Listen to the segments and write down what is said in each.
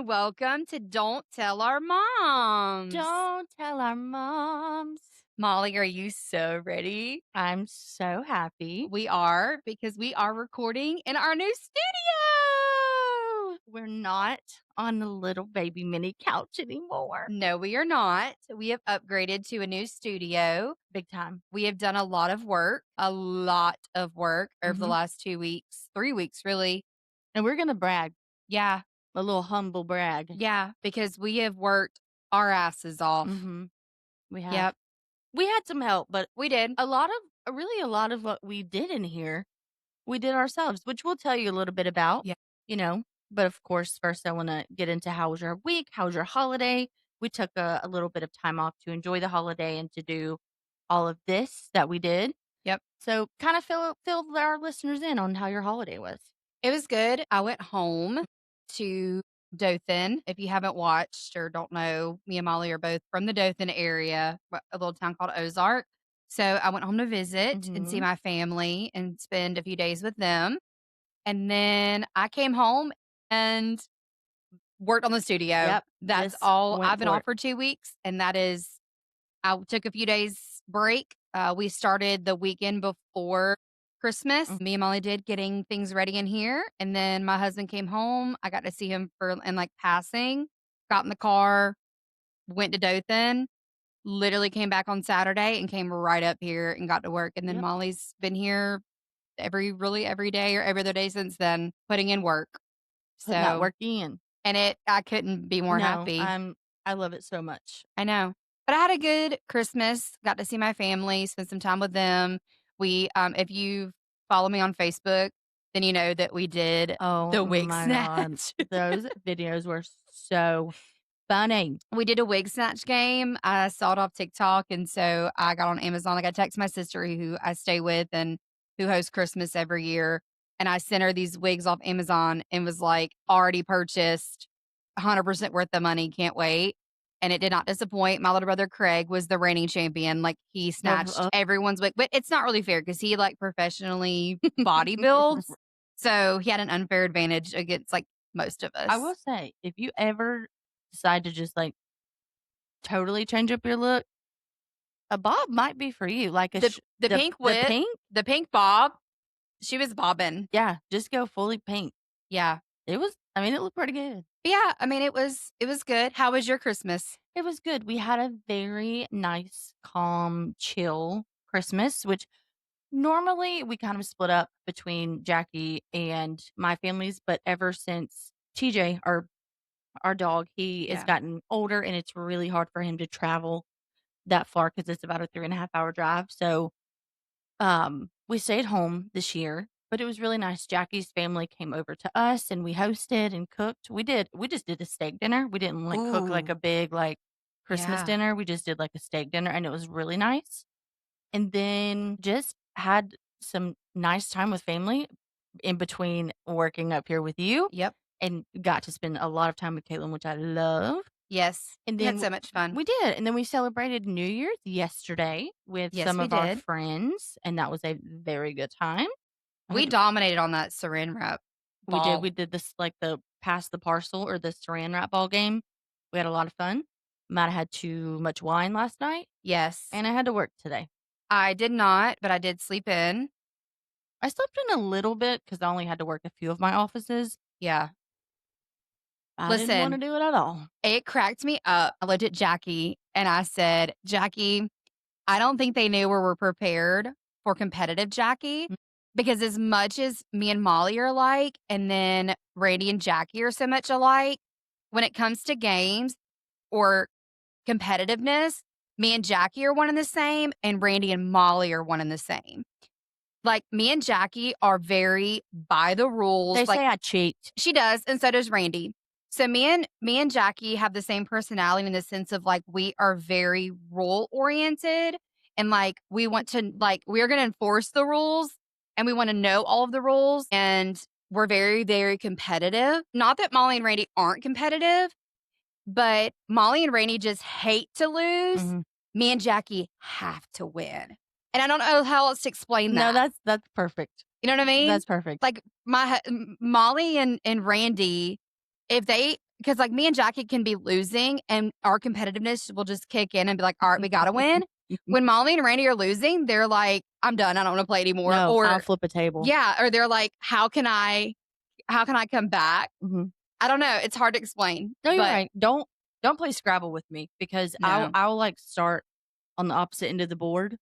and welcome to Don't Tell Our Moms. Don't tell our moms. Molly, are you so ready? I'm so happy. We are, because we are recording in our new studio. We're not on the little baby mini couch anymore. No, we are not. We have upgraded to a new studio. Big time. We have done a lot of work over the last 2 weeks, 3 weeks, really. And we're going to brag, Yeah. a little humble brag. Yeah. Because we have worked our asses off. We have. Yep. We had some help, but We did. a lot of what we did in here, we did ourselves, which we'll tell you a little bit about, Yeah. But of course, first I want to get into how was your week? How was your holiday? We took a little bit of time off to enjoy the holiday and to do all of this that we did. Yep. So kind of fill our listeners in on how your holiday was. It was good. I went home to Dothan. If you haven't watched or don't know, me and Molly are both from the Dothan area, a little town called Ozark. So I went home to visit and see my family and spend a few days with them. And then I came home and worked on the studio. Yep. That's Just all. went I've been for off it. for 2 weeks, and that is, I took a few days break. We started the weekend before Christmas. Me and Molly did getting things ready in here. And then my husband came home. I got to see him and like passing, got in the car, went to Dothan, literally came back on Saturday and came right up here and got to work. And then Yep. Molly's been here every day or every other day since then, putting in work. Putting that So, work in. and I couldn't be more No, happy. I love it so much. I know. But I had a good Christmas, got to see my family, spend some time with them. We, if you follow me on Facebook, then you know that we did the wig my snatch. God. Those videos were so funny. We did a wig snatch game. I saw it off TikTok, and so I got on Amazon. Like I texted my sister who I stay with and who hosts Christmas every year, and I sent her these wigs off Amazon and was like, already purchased, 100% worth the money. Can't wait. And it did not disappoint. My little brother Craig was the reigning champion. Like he snatched everyone's wig, but it's not really fair because he like professionally body builds, so he had an unfair advantage against like most of us. I will say, if you ever decide to just like totally change up your look, a bob might be for you. Like the pink whip, the pink bob. She was bobbing. Yeah, just go fully pink. Yeah. It looked pretty good. Yeah, I mean, it was good. How was your Christmas? It was good. We had a very nice, calm, chill Christmas, which normally we kind of split up between Jackie and my families, but ever since TJ, our dog, he has gotten older and it's really hard for him to travel that far because it's about a 3.5 hour drive. So we stayed home this year, but it was really nice. Jackie's family came over to us and we hosted and cooked. We just did a steak dinner. We didn't like cook like a big like Christmas dinner. We just did like a steak dinner and it was really nice. And then just had some nice time with family in between working up here with you. Yep. And got to spend a lot of time with Kaitlyn, which I love. Yes. And We then had so much fun. We did. And then we celebrated New Year's yesterday with some of our friends. And that was a very good time. We dominated on that saran wrap ball. We did this like the pass the parcel or the saran wrap ball game. We had a lot of fun. Might have had too much wine last night. Yes. And I had to work today. I did not, but I did sleep in. I slept in a little bit because I only had to work a few of my offices. Yeah. I didn't want to do it at all. It cracked me up. I looked at Jackie and I said, Jackie, I don't think they knew we were prepared for competitive Jackie, because as much as me and Molly are alike, and then Randy and Jackie are so much alike, when it comes to games or competitiveness, me and Jackie are one and the same, and Randy and Molly are one and the same. Like, me and Jackie are very by the rules. They say I cheat. She does, and so does Randy. So me and Jackie have the same personality in the sense of like we are very rule oriented, and like we want to we're going to enforce the rules and we want to know all of the rules, and we're very, very competitive. Not that Molly and Randy aren't competitive, but Molly and Randy just hate to lose. Me and Jackie have to win. And I don't know how else to explain that. No, that's perfect. You know what I mean? That's perfect. Like Molly and Randy, if they 'cause, like, me and Jackie can be losing, and our competitiveness will just kick in and be like, "Alright, we gotta win." When Molly and Randy are losing, they're like, "I'm done, I don't wanna play anymore," No, I'll or flip a table. yeah, or they're like, how can I come back?" Mhm. I don't know, it's hard to explain, No, you're but right. Don't play Scrabble with me because no. I'll, like, start on the opposite end of the board.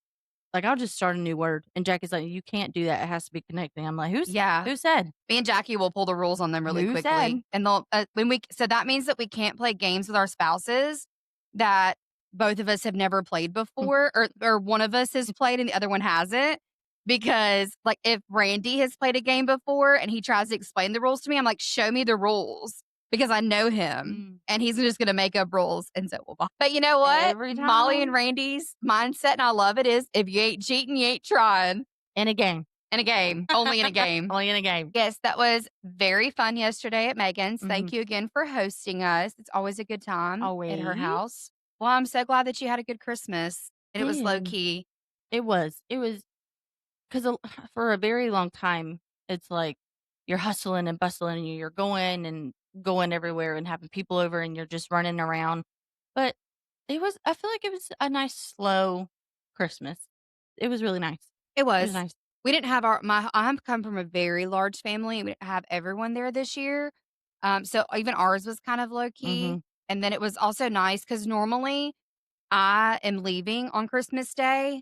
Like, I'll just start a new word, and Jackie's like, "You can't do that, it has to be connecting." I'm like, Yeah. who said? Me and Jackie will pull the rules on them really Who said?" quickly, and they'll when we so that means that we can't play games with our spouses that both of us have never played Mm, before, or one of us has played and the other one hasn't. Because, like, if Randy has played a game before and he tries to explain the rules to me, I'm like, "Show me the rules," because I know him, mm. and he's just gonna make up rules, and so we'll but you know what? Every Molly and time. Randy's mindset, and I love it, is if you ain't cheating, you ain't trying. In a game. In a game, only in a game. Only in a game. Yes, that was very fun yesterday at Megan's. Mhm. Thank you again for hosting us. It's always a good time at her Always. house. Well, I'm so glad that you had a good Christmas and it was low Did. key. It was 'cause for a very long time, it's like you're hustling and bustling and you're going everywhere and having people over and you're just running around. But I feel like it was a nice slow Christmas. It was really nice. It It was was. nice. We didn't have I'm come from a very large family. We didn't have everyone there this year. So even ours was kind of low key. Mhm. And then it was also nice because normally I am leaving on Christmas Day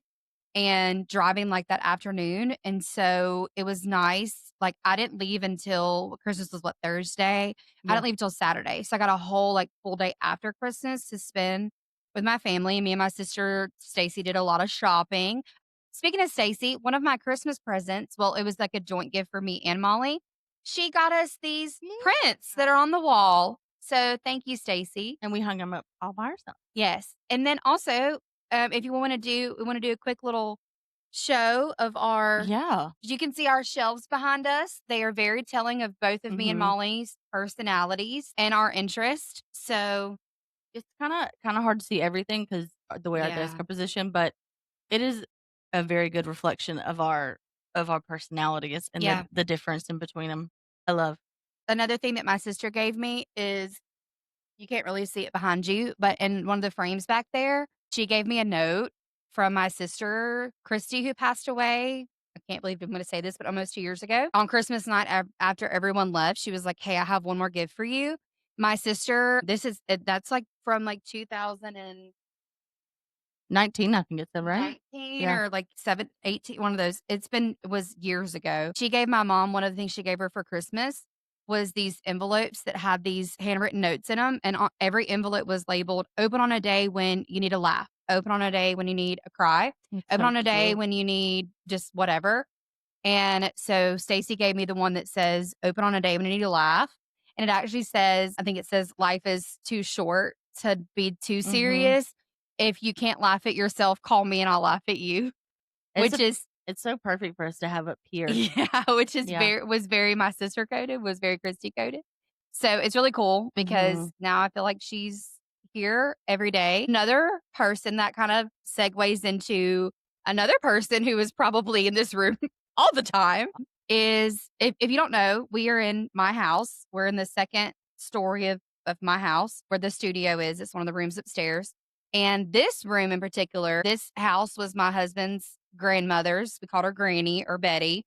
and driving, like, that afternoon, and so it was nice. Like, I didn't leave until Christmas was, what, Thursday? I Yeah. didn't leave till Saturday, so I got a whole, like, full day after Christmas to spend with my family. Me and my sister Stacy did a lot of shopping. Speaking of Stacy, one of my Christmas presents, well, it was like a joint gift for me and Molly. She got us these prints that Yeah. are on the wall, so thank you, Stacy. And we hung them up all by ourselves. Yes, and then also, if you we wanna do a quick little show of our Yeah. you can see our shelves behind us. They are very telling of both of me and Mhm. Molly's personalities and our interest. So, It's kinda hard to see everything 'cause, the way our desks yeah. are positioned, but it is a very good reflection of our personalities and Yeah. the difference in between them. I love. Another thing that my sister gave me is you can't really see it behind you, but in one of the frames back there, she gave me a note from my sister, Christy, who passed away. I can't believe I'm gonna say this, but almost 2 years ago. On Christmas night, after everyone left, she was like, "Hey, I have one more gift for you." My sister that's, like, from, like, 2019 19, I think it said, right? Yeah. or, like, 18, one of those. It was years ago. She gave my mom one of the things she gave her for Christmas was these envelopes that had these handwritten notes in them, and on every envelope was labeled, "Open on a day when you need a laugh. Open on a day when you need a cry. It's Open so on a day cute. when you need just whatever." And so Stacy gave me the one that says, "Open on a day when you need to laugh." And it actually says, I think it says, "Life is too short to be too Mhm. serious. If you can't laugh at yourself, call me and I'll laugh at you." It's Which a is it's so perfect for us to have up here. yeah, which is Yeah. very my sister coded, was very Christy coded. So it's really cool because Mhm. now I feel like she's here every day. Another person that kind of segues into another person who is probably in this room all the time is if you don't know, we are in my house. We're in the second story of my house where the studio is. It's one of the rooms upstairs. And this room in particular, this house was my husband's grandmother's. We called her Granny or Betty.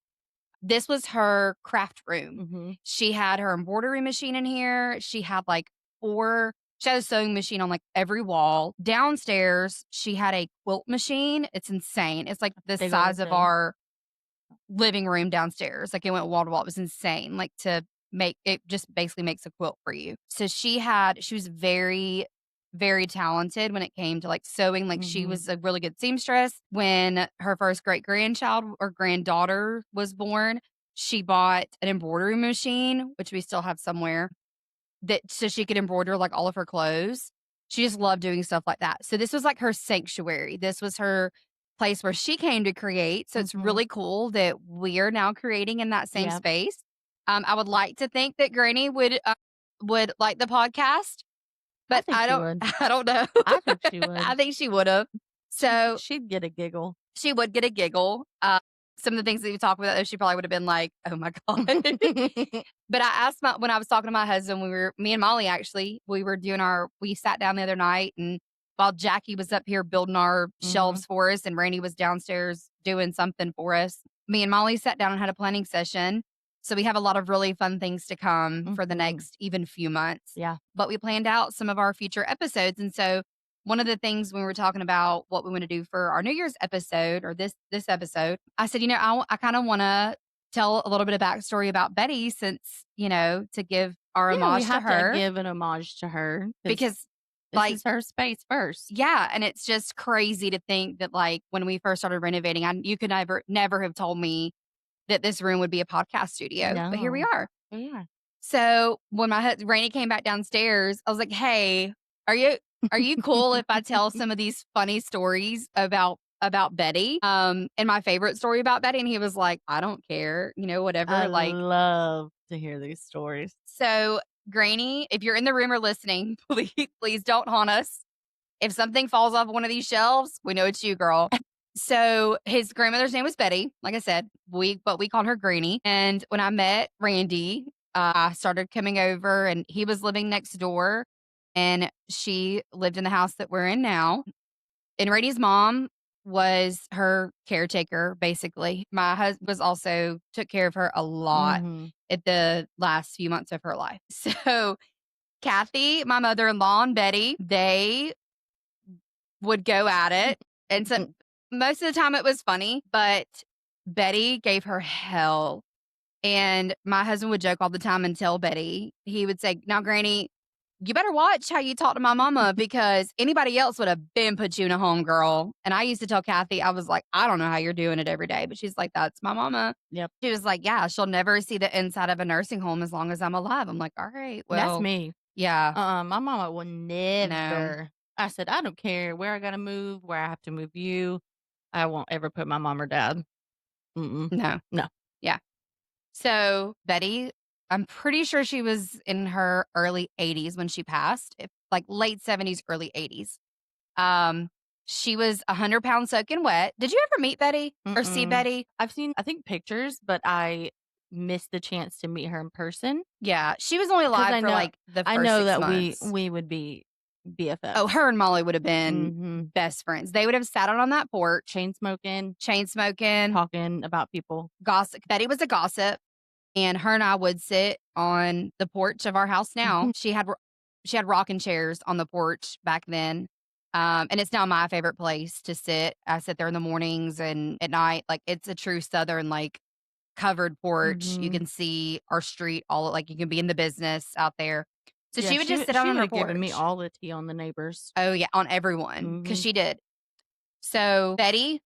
This was her craft room. Mhm. She had her embroidery machine in here. She had a sewing machine on like every wall. Downstairs, she had a quilt machine. It's insane. It's like the Big old size of thing. our living room downstairs. Like it went wall to wall. It was insane. Like to make it just basically makes a quilt for you. So she was very, very talented when it came to like sewing. Like she Mhm. was a really good seamstress. When her first great grandchild or granddaughter was born, she bought an embroidery machine, which we still have somewhere that so she could embroider, like, all of her clothes. She just loved doing stuff like that. So this was, like, her sanctuary. This was her place where she came to create, so it's Mhm. really cool that we are now creating in that same Yep. space. I would like to think that Granny would like the podcast, I but think she would. I don't know. I think she I would. think she would've. So She'd get a giggle. she would get a giggle. some of the things that you talk about, though, she probably would have been like, "Oh my god." But I asked my when I was talking to my husband, me and Molly actually, we sat down the other night, and while Jackie was up here building our Mhm, shelves for us and Randy was downstairs doing something for us, me and Molly sat down and had a planning session. So we have a lot of really fun things to come for the mhm. next even few months. Yeah. But we planned out some of our future episodes. And so one of the things when we were talking about what we want to do for our New Year's episode or this episode, I said, I kind of want to tell a little bit of backstory about Betty since, to give our Yeah, we homage to have to her give an homage to her because because, this like, is her space first. yeah, and it's just crazy to think that, like, when we first started renovating, you could never have told me that this room would be a podcast studio, but here we No. are. Yeah. So when Rainey came back downstairs, I was like, "Hey, are you are you cool if I tell some of these funny stories about Betty? And my favorite story about Betty?" And he was like, "I don't care, I whatever." Like, love to hear these stories. so Granny, if you're in the room or listening, please don't haunt us. If something falls off one of these shelves, we know it's you, girl. So his grandmother's name was Betty. Like I said, we called her Granny. And when I met Randy, I started coming over, and he was living next door, and she lived in the house that we're in now. And Randy's mom was her caretaker, basically. My husband was also took care of her a lot Mhm. at the last few months of her life. So Kathy, my mother-in-law, and Betty, they would go at it. And so most of the time it was funny, but Betty gave her hell. And my husband would joke all the time and tell Betty, he would say, "Now, Granny, you better watch how you talk to my mama because anybody else would have been put you in a home, girl." And I used to tell Kathy, I was like, "I don't know how you're doing it every day." But she's like, "That's my mama." Yep. She was like, "Yeah, she'll never see the inside of a nursing home as long as I'm alive." I'm like, "All right, That's well, me. yeah, My mama will no, never. I said, "I don't care where I gotta move, where I have to move you. I won't ever put my mom or dad." Mm-mm. no, No. yeah." So Betty, I'm pretty sure she was in her early 80s when she passed, like late 70s, early 80s. Um, she was 100 pounds soaking wet. Did you ever meet Betty or see Mm-mm. Betty? I've seen, I think, pictures, but I missed the chance to meet her in person Yeah, she was only because alive for like the I first know 6 that we months. we would be Oh, BFFs. her and Molly would have been Mhm. best friends. They would have sat out on that porch, Chain smoking, chain smoking, talking about people. gossip. Betty was a gossip. And her and I would sit on the porch of our house now. She had rocking chairs on the porch back then. And it's now my favorite place to sit. I sit there in the mornings and at night. Like, it's a true Southern, like, covered porch. You Mhm. can see our street, like, you can be in the business out there. So Yeah, she would just sit out she on would her have given me porch. all the tea on the neighbors. Oh yeah, on everyone because Mhm. she did. So Betty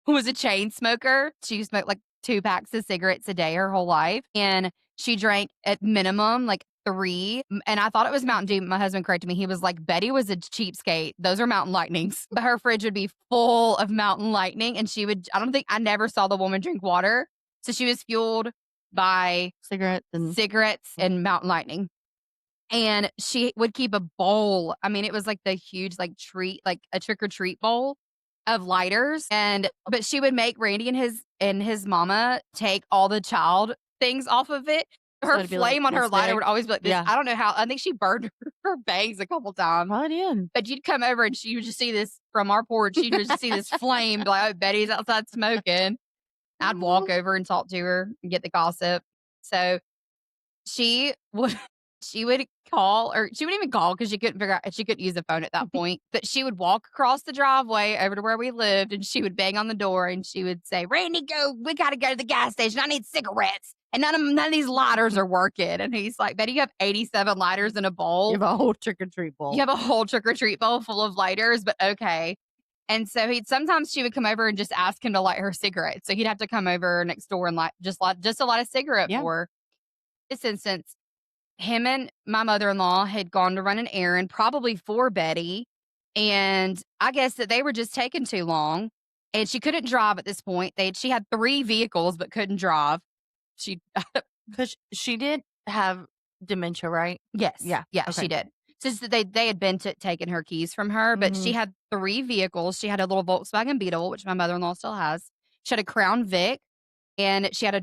who was a chain smoker. She smoked like 2 packs of cigarettes a day her whole life, and she drank at minimum like 3, and I thought it was Mountain Dew. My husband corrected me. He was like, "Betty was a cheapskate. Those are Mountain Lightnings." But her fridge would be full of Mountain Lightning, and I never saw the woman drink water. So she was fueled by Cigarettes and cigarettes mm, and Mountain Lightning. And she would keep a bowl. I mean, it was like the huge, like, treat like a trick or treat bowl of lighters, but she would make Randy and his mama take all the child things off of it. so Her it'd be like flame on the her lighter stick. would always be like this. Yeah. I don't know how. I think she burned her bangs a couple times. Probably did. But you'd come over and she would just see this from our porch. You'd just see this flame, be like, "Oh, Betty's outside smoking." I'd walk over and talk to her and get the gossip. So she would she would call or she wouldn't even call because she couldn't figure out she couldn't use the phone at that point, but she would walk across the driveway over to where we lived, and she would bang on the door, and she would say, "Randy, we gotta go to the gas station. I need cigarettes, and none of these lighters are working." And he's like, "Betty, you have 87 lighters in a You bowl. have a whole trick or treat You bowl. have a whole trick or treat bowl full of lighters, but okay." And so sometimes she would come over and just ask him to light her cigarettes. So he'd have to come over next door and just to light a cigarette Yeah. for her. This instance, him and my mother-in-law had gone to run an errand, probably for Betty, and I guess that they were just taking too long, and she couldn't drive at this point. She had 3 vehicles but couldn't drive. She 'Cause she did have dementia, right? Yes. Yeah. Yeah, she Okay. did. Since they had been taking her keys from her, but she Mhm. had 3 vehicles. She had a little Volkswagen Beetle, which my mother-in-law still has. She had a Crown Vic, and she had a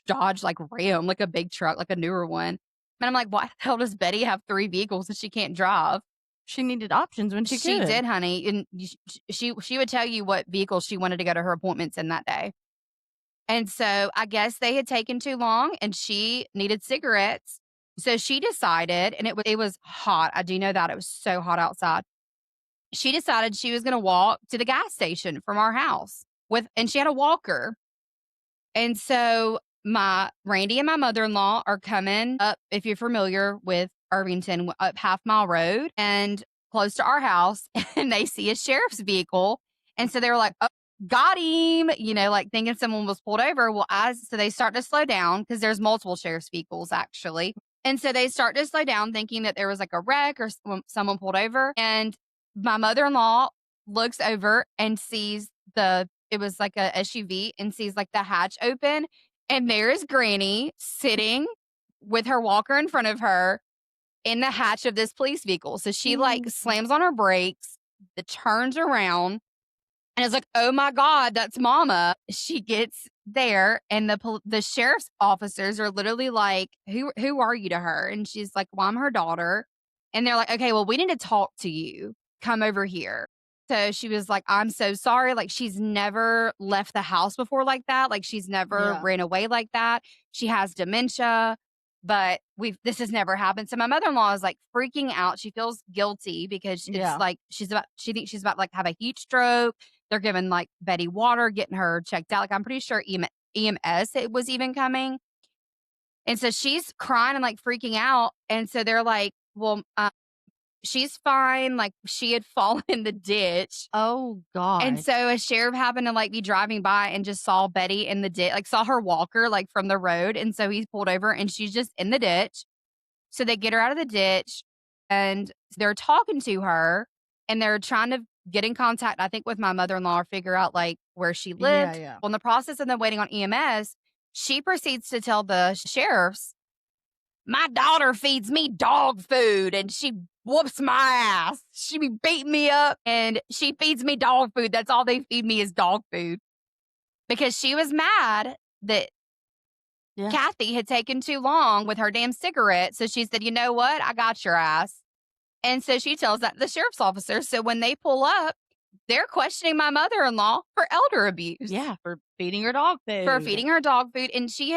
Dodge, like, Ram, like a big truck, like a newer one. And I'm like, "Why the hell does Betty have 3 vehicles that she can't drive?" She needed options when she She could. did, honey, and she would tell you what vehicle she wanted to go to her appointments in that day. And so, I guess they had taken too long, and she needed cigarettes. So she decided, and it was hot, I do know that, it was so hot outside. She decided she was gonna walk to the gas station from our house and she had a walker. And so my Randy and my mother-in-law are coming up, if you're familiar with Irvington, up Half Mile Road and close to our house, and they see a sheriff's vehicle. And so they were like, "Oh, got him," like thinking someone was pulled over. Well, so they start to slow down because there's multiple sheriff's vehicles actually. And so they start to slow down thinking that there was like a wreck or someone pulled over. And my mother-in-law looks over and sees it was like a SUV, and sees like the hatch open, and there is Granny sitting with her walker in front of her in the hatch of this police vehicle. So she like Mhm. slams on her brakes, turns around, and it's like, "Oh my God, that's mama." She gets there, and the sheriff's officers are literally like, "Who are you to her?" And she's like, "Well, I'm her daughter." And they're like, "Okay, well, we need to talk to you. Come over here." So she was like, "I'm so sorry." Like, she's never left the house before like that. Like, she's never Yeah. ran away like that. She has dementia, but this has never happened. So my mother-in-law is like freaking out. She feels guilty because it's Yeah. like she thinks she's about like have a heat stroke. They're giving, like, Betty water, getting her checked out, like, I'm pretty sure EMS it was even coming, and so she's crying and, like, freaking out, and so they're like, "Well, she's fine," like, she had fallen in the ditch, Oh and gosh. so a sheriff happened to, like, be driving by and just saw Betty in the ditch, like, saw her walker, like, from the road, and so he pulled over, and she's just in the ditch. So they get her out of the ditch, and they're talking to her, and they're trying to get in contact, I think, with my mother-in-law or figure out, like, where she Yeah, lived. yeah. Well, in the process of them waiting on EMS, she proceeds to tell the sheriffs, "My daughter feeds me dog food, and she whoops my ass. She be beating me up, and she feeds me dog food. That's all they feed me is dog food." Because she was mad that Yeah. Kathy had taken too long with her damn cigarette. So she said, "You know what? I got your ass." And so she tells that to the sheriff's officer. So when they pull up, they're questioning my mother-in-law for elder abuse, Yeah, for feeding her dog for food. feeding her dog food. And she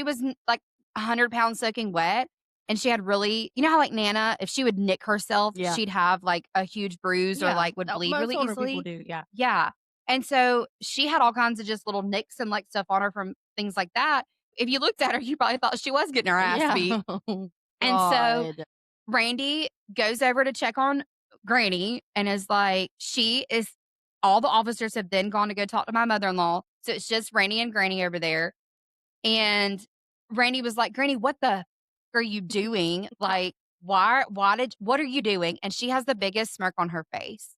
was like 100 pounds soaking wet. And she had really, how like Nana, if she would nick herself, Yeah. she'd have like a huge bruise or Yeah. like would bleed Most really older people easily. do, yeah. Yeah. And so she had all kinds of just little nicks and like stuff on her from things like that. If you looked at her, you probably thought she was getting her ass Yeah. beat. Oh And so god. Randy goes over to check on Granny and is like, all the officers have then gone to go talk to my mother in law. So it's just Randy and Granny over there. And Randy was like, "Granny, what the are you doing? Like, what are you doing?" And she has the biggest smirk on her face.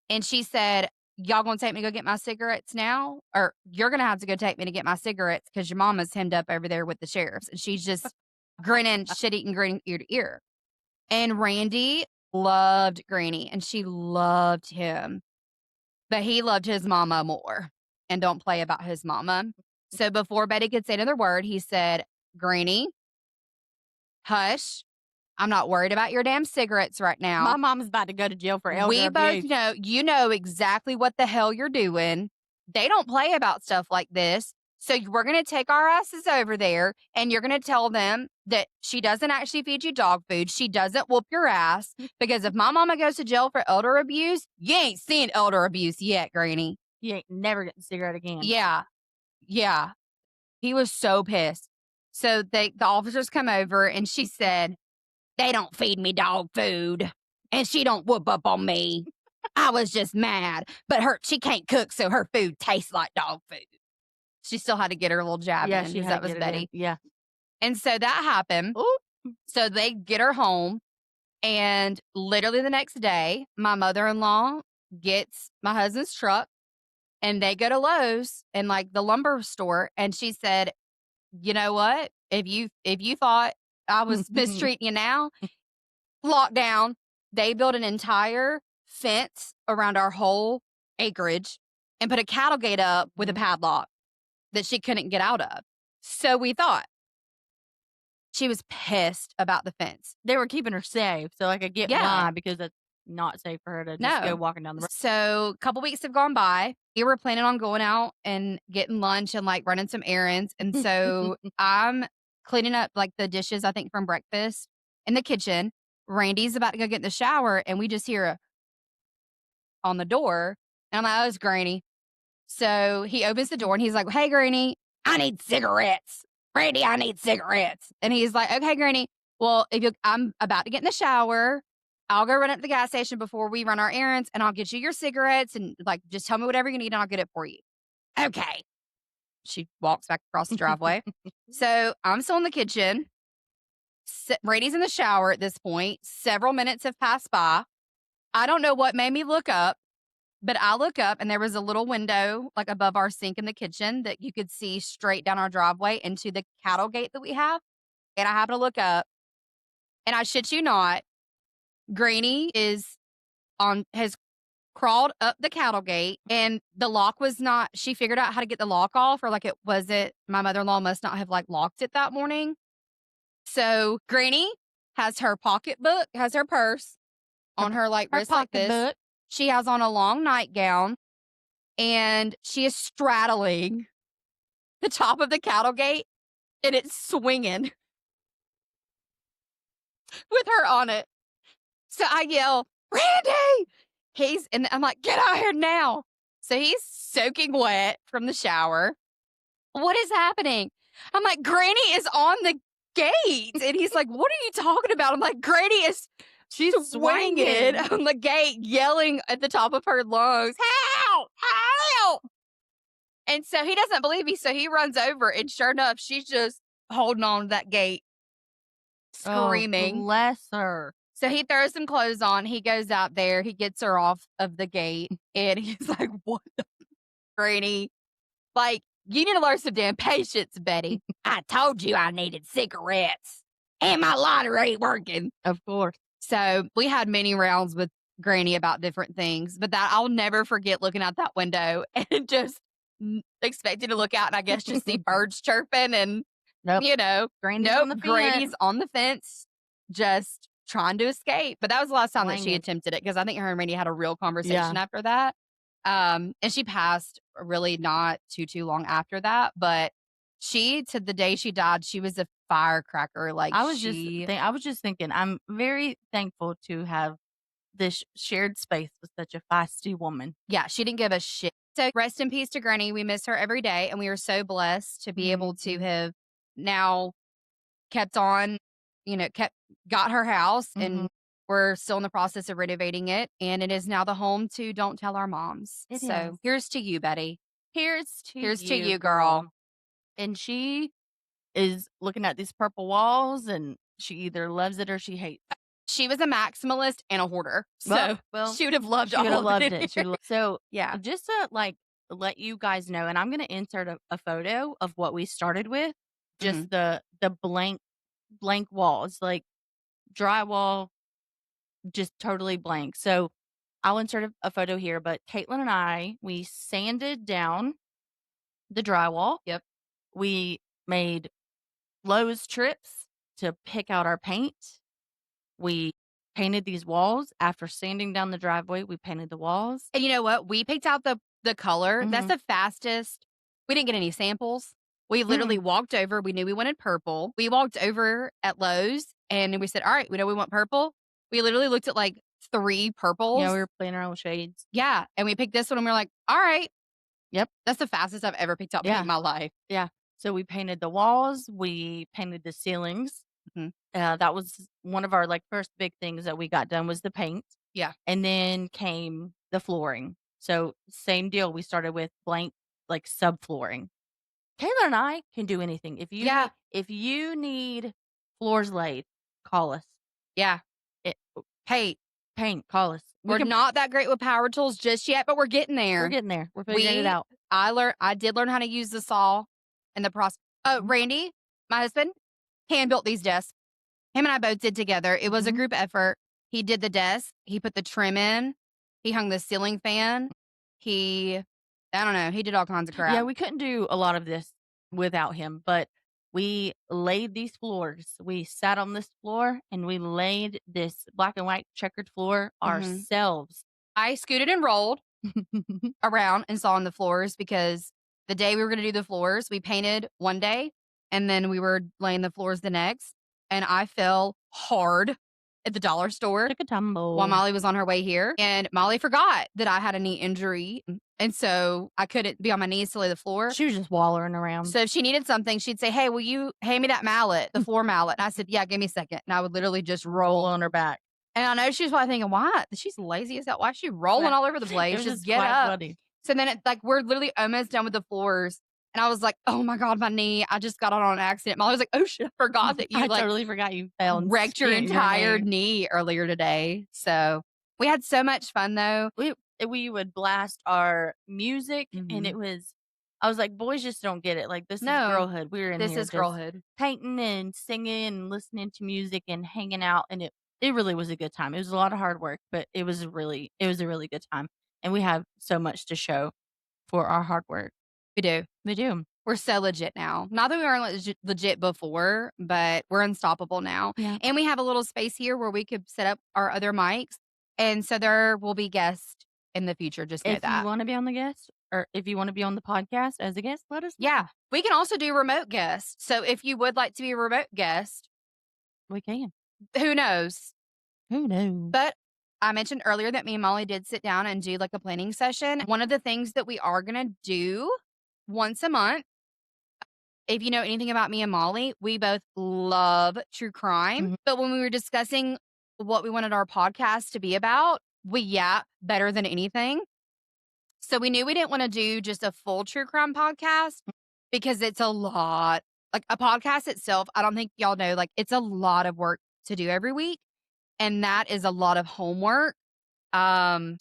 And she said, "Y'all gonna take me to go get my cigarettes now? Or you're gonna have to go take me to get my cigarettes because your mama's hemmed up over there with the sheriffs." And she's just grinning, shit eating, grinning ear to ear. And Randy loved Granny and she loved him, but he loved his mama more. And don't play about his mama. So before Betty could say another word, he said, "Granny, hush. I'm not worried about your damn cigarettes right My now. mom's about to go to jail for elder We both abuse. know you know exactly what the hell you're doing. They don't play about stuff like this. So we're going to take our asses over there and you're going to tell them that she doesn't actually feed you dog food. She doesn't whoop your ass because if my mama goes to jail for elder abuse, you ain't seen elder abuse yet, Granny." You ain't never getting a cigarette again. Yeah. Yeah. He was so pissed. So the officers come over and she said, "They don't feed me dog food, and she don't whoop up on me. I was just mad, but she can't cook, so her food tastes like dog food." She still had to get her little jab Yeah, in she because had to that was get it in. Betty. Yeah. And so that happened. Ooh. So they get her home, and literally the next day, my mother-in-law gets my husband's truck, and they go to Lowe's and like the lumber store, and she said, "You know what? If you thought I was mistreating you now, lockdown, they built an entire fence around our whole acreage and put a cattle gate up with a Mhm. padlock." that she couldn't get out of. So we thought she was pissed about the fence. They were keeping her safe, so, like, I get Yeah. why, because it's not safe for her to just go No. walking down the road. So, a couple weeks have gone by. We were planning on going out and getting lunch and, like, running some errands, and so I'm cleaning up, like, the dishes, I think, from breakfast in the kitchen. Randy's about to go get in the shower, and we just hear a on the door, and I'm like, "Oh, it's Granny." So, he opens the door, and he's like, "Hey, Granny, I need cigarettes. Randy, I need cigarettes." And he's like, "Okay, Granny. Well, if you I'm about to get in the shower. I'll go run up to the gas station before we run our errands, and I'll get you your cigarettes and, like, just tell me whatever you need, and I'll get it for you." "Okay." She walks back across the driveway. So, I'm still in the kitchen. Brady's in the shower at this point. Several minutes have passed by. I don't know what made me look up, but I look up, and there was a little window, like, above our sink in the kitchen that you could see straight down our driveway into the cattle gate that we have, and I happen to look up, and I shit you not, Granny has crawled up the cattle gate, and the lock was not she figured out how to get the lock off, or, like, it wasn't my mother-in-law must not have, like, locked it that morning. So, Granny has her purse Her on her, like, her wrist like this. pocketbook. She has on a long nightgown, and she is straddling the top of the cattle gate, and it's swinging with her on it. So I yell, "Randy!" And I'm like, "Get out here now." So he's soaking wet from the shower. "What is happening?" I'm like, "Granny is on the gate." And he's like, "What are you talking about?" I'm like, "Granny is She's swinging swinging. on the gate, yelling at the top of her lungs, 'Help! Help!'" And so he doesn't believe me. So he runs over, and sure enough, she's just holding on to that gate, Oh, screaming. bless her. So he throws some clothes on. He goes out there. He gets her off of the gate, and he's like, "What the Granny? Like, you need to learn some damn patience, Betty. I told you I needed cigarettes, and my lighter ain't working." Of course. So we had many rounds with Granny about different things, but that I'll never forget looking out that window and just expecting to look out and I guess just see birds chirping and, Nope. you know, Granny's on nope, the fence. Granny's on the fence just trying to escape. But that was the last time that she Swinging. attempted it because I think her and Randy had a real conversation Yeah. after that. And she passed really not too long after that. But she, to the day she died, she was a firecracker. Like I was just thinking, I'm very thankful to have this shared space with such a feisty woman. yeah, she didn't give a shit. So rest in peace to Granny. We miss her every day, and we are so blessed to be able to Mhm. have now kept on, got her house, Mhm. and we're still in the process of renovating it, and it is now the home to Don't Tell Our Moms. It So is. here's to you, Betty. Here's to Here's to you, you, girl. girl. And she is looking at these purple walls, and she either loves it or she hates it. She was a maximalist and a hoarder, so Well, she would have loved she would have all of loved it. it. She would so, Yeah. just to, like, let you guys know, and I'm gonna insert a photo of what we started with, Mhm. just the blank walls, like, drywall, just totally blank. So, I'll insert a photo here, but Kaitlyn and I, we sanded down the drywall. Yep. We made Lowe's trips to pick out our paint. We painted these walls. After sanding down the driveway, we painted the walls. And you know what? We picked out the color. That's Mhm. the fastest. We didn't get any samples. We literally Mm-mm. walked over. We knew we wanted purple. We walked over at Lowe's and we said, "All right, we know we want purple." We literally looked at like 3 Yeah, purples. we were playing our own shades. Yeah. And we picked this one and we are like, "All right." Yep. That's the fastest I've ever picked out paint in Yeah. my life. Yeah. So we painted the walls, we painted the ceilings. Mhm. That was one of our, like, first big things that we got done was the paint. Yeah. And then came the flooring. So same deal. We started with blank, like, subflooring. Taylor and I can do anything. Yeah. If you need floors laid, call us. Yeah. It, Hey, paint, call us. we're not that great with power tools just yet, but we're getting We're there. getting there. We're figuring it We out. I did learn how to use the saw and the process. Oh, Mhm. Randy, my husband, hand built these desks. Him and I both did together. It was a Mhm. group effort. He did the desk. He put the trim in. He hung the ceiling fan. He I don't know, he did all kinds of Yeah, crap. we couldn't do a lot of this without him, but we laid these floors. We sat on this floor and we laid this black and white checkered floor Mhm. ourselves. I scooted and rolled around and saw on the floors because the day we were gonna do the floors, we painted one day, and then we were laying the floors the next, and I fell hard at the dollar store Took a while tumble. Molly was on her way here, and Molly forgot that I had a knee injury, and so I couldn't be on my knees to lay the floor. She was just wallering around. So if she needed something, she'd say, "Hey, will you hand me that mallet, the floor mallet?" And I said, "Yeah, give me a second." And I would literally just Roll roll. on her back. And I know she was probably thinking, "Why? She's lazy as hell. Why is she rolling all over the It place? was Just just get quite up." funny. So then we're literally almost done with the floors. And I was like, "Oh my God, my knee. I just got on an accident." Molly was like, "Oh shit, I forgot that you I like totally forgot you fell and wrecked your skinned your entire knee. knee earlier today." So we had so much fun though. We would blast our music, and Mhm. it was I was like, "Boys just don't get it, like, this is No, girlhood." We were in this here is just girlhood. painting and singing and listening to music and hanging out, and it really was a good time. It was a lot of hard work, but it was a really good time, and we have so much to show for our hard work. We do. We do. We're so legit now. Not that we weren't legit before, but we're unstoppable now. Yeah. And we have a little space here where we could set up our other mics. And so there will be guests in the future. Just know If you that. wanna be on the guest or if you wanna be on the podcast as a guest, let us Yeah. know. We can also do remote guests. So if you would like to be a remote guest, We can. who knows? Who knows? But I mentioned earlier that me and Molly did sit down and do like a planning session. One of the things that we are going to do once a month, if you know anything about me and Molly, we both love true crime. Mhm. But when we were discussing what we wanted our podcast to be about, we yap better than anything. So we knew we didn't want to do just a full true crime podcast because it's a lot. Like a podcast itself, I don't think y'all know, like it's a lot of work to do every week. And that is a lot of homework. So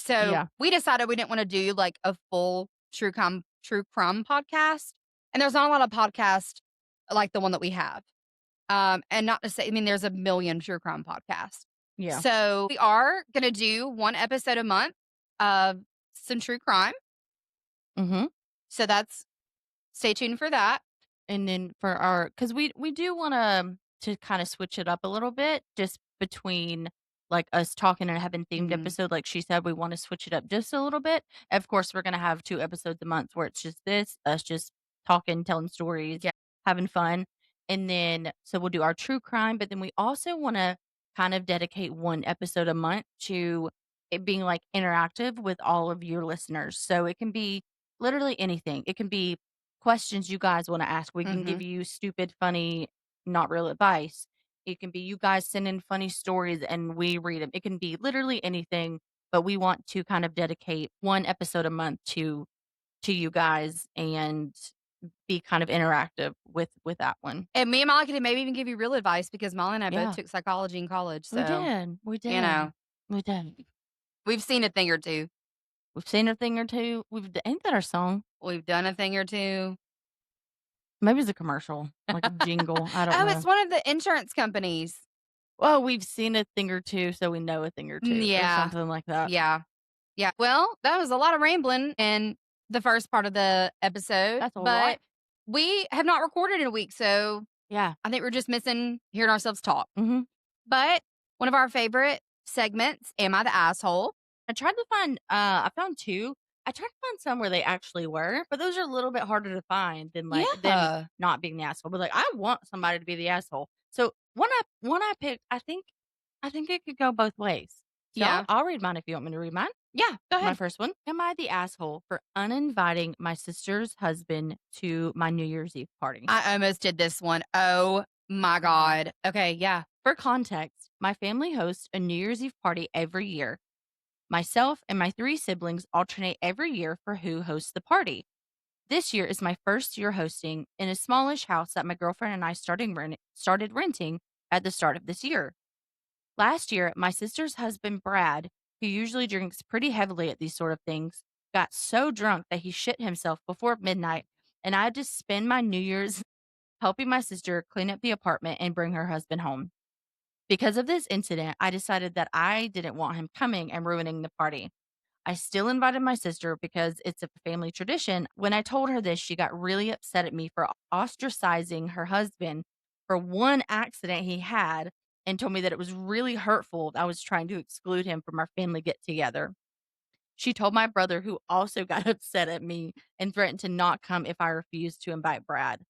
Yeah. we decided we didn't want to do like a full true crime podcast. And there's not a lot of podcasts like the one that we have. And not to say, I mean, there's a million true crime podcasts. Yeah. So we are gonna do one episode a month of some true crime. Mhm. So that's stay tuned for that. And then for our because we do wanna to kinda switch it up a little bit just between, like, us talking and having themed Mhm. episode, like she said, we wanna switch it up just a little bit. Of course, we're gonna have 2 episodes a month where it's just this, us just talking, telling stories, Yeah. having fun, and then so we'll do our true crime, but then we also wanna kind of dedicate 1 episode a month to it being, like, interactive with all of your listeners. So it can be literally anything. It can be questions you guys wanna ask. We can give Mhm. you stupid, funny, not real advice. It can be you guys send in funny stories and we read them. It can be literally anything, but we want to kind of dedicate 1 episode a month to you guys and be kind of interactive with that one. And me and Molly could maybe even give you real advice because Molly and I both Yeah. took psychology in college. We So, did. We you know, did. We did. we've seen a thing or two. We've seen a thing or two. Ain't that our song? We've done a thing or two. Maybe it's a commercial, like a jingle. I don't Oh, it's know. one of the insurance companies. Well, we've seen a thing or two, so we know a thing or two or Yeah. something like that. Yeah. Yeah. Well, that was a lot of rambling in the first part of the episode, That's a lot. but we have not recorded in a week. So Yeah. I think we're just missing hearing ourselves talk. Mhm. But one of our favorite segments, Am I the Asshole? I tried to find, I found 2. I tried to find some where they actually were, but those are a little bit harder to find than, like, them Yeah. not being the asshole, but, like, I want somebody to be the asshole. So, one I picked, I think it could go both ways. So, Yeah. I'll read mine if you want me to read mine. Yeah. Go My ahead. first one. Am I the asshole for uninviting my sister's husband to my New Year's Eve party? I almost did this one. Oh my Mhm. God. Okay. Yeah. For context, my family hosts a New Year's Eve party every year. Myself and my 3 siblings alternate every year for who hosts the party. This year is my first year hosting in a smallish house that my girlfriend and I started renting at the start of this year. Last year, my sister's husband, Brad, who usually drinks pretty heavily at these sort of things, got so drunk that he shit himself before midnight, and I had to spend my New Year's helping my sister clean up the apartment and bring her husband home. Because of this incident, I decided that I didn't want him coming and ruining the party. I still invited my sister because it's a family tradition. When I told her this, she got really upset at me for ostracizing her husband for one accident he had and told me that it was really hurtful that I was trying to exclude him from our family get together. She told my brother, who also got upset at me and threatened to not come if I refused to invite Brad.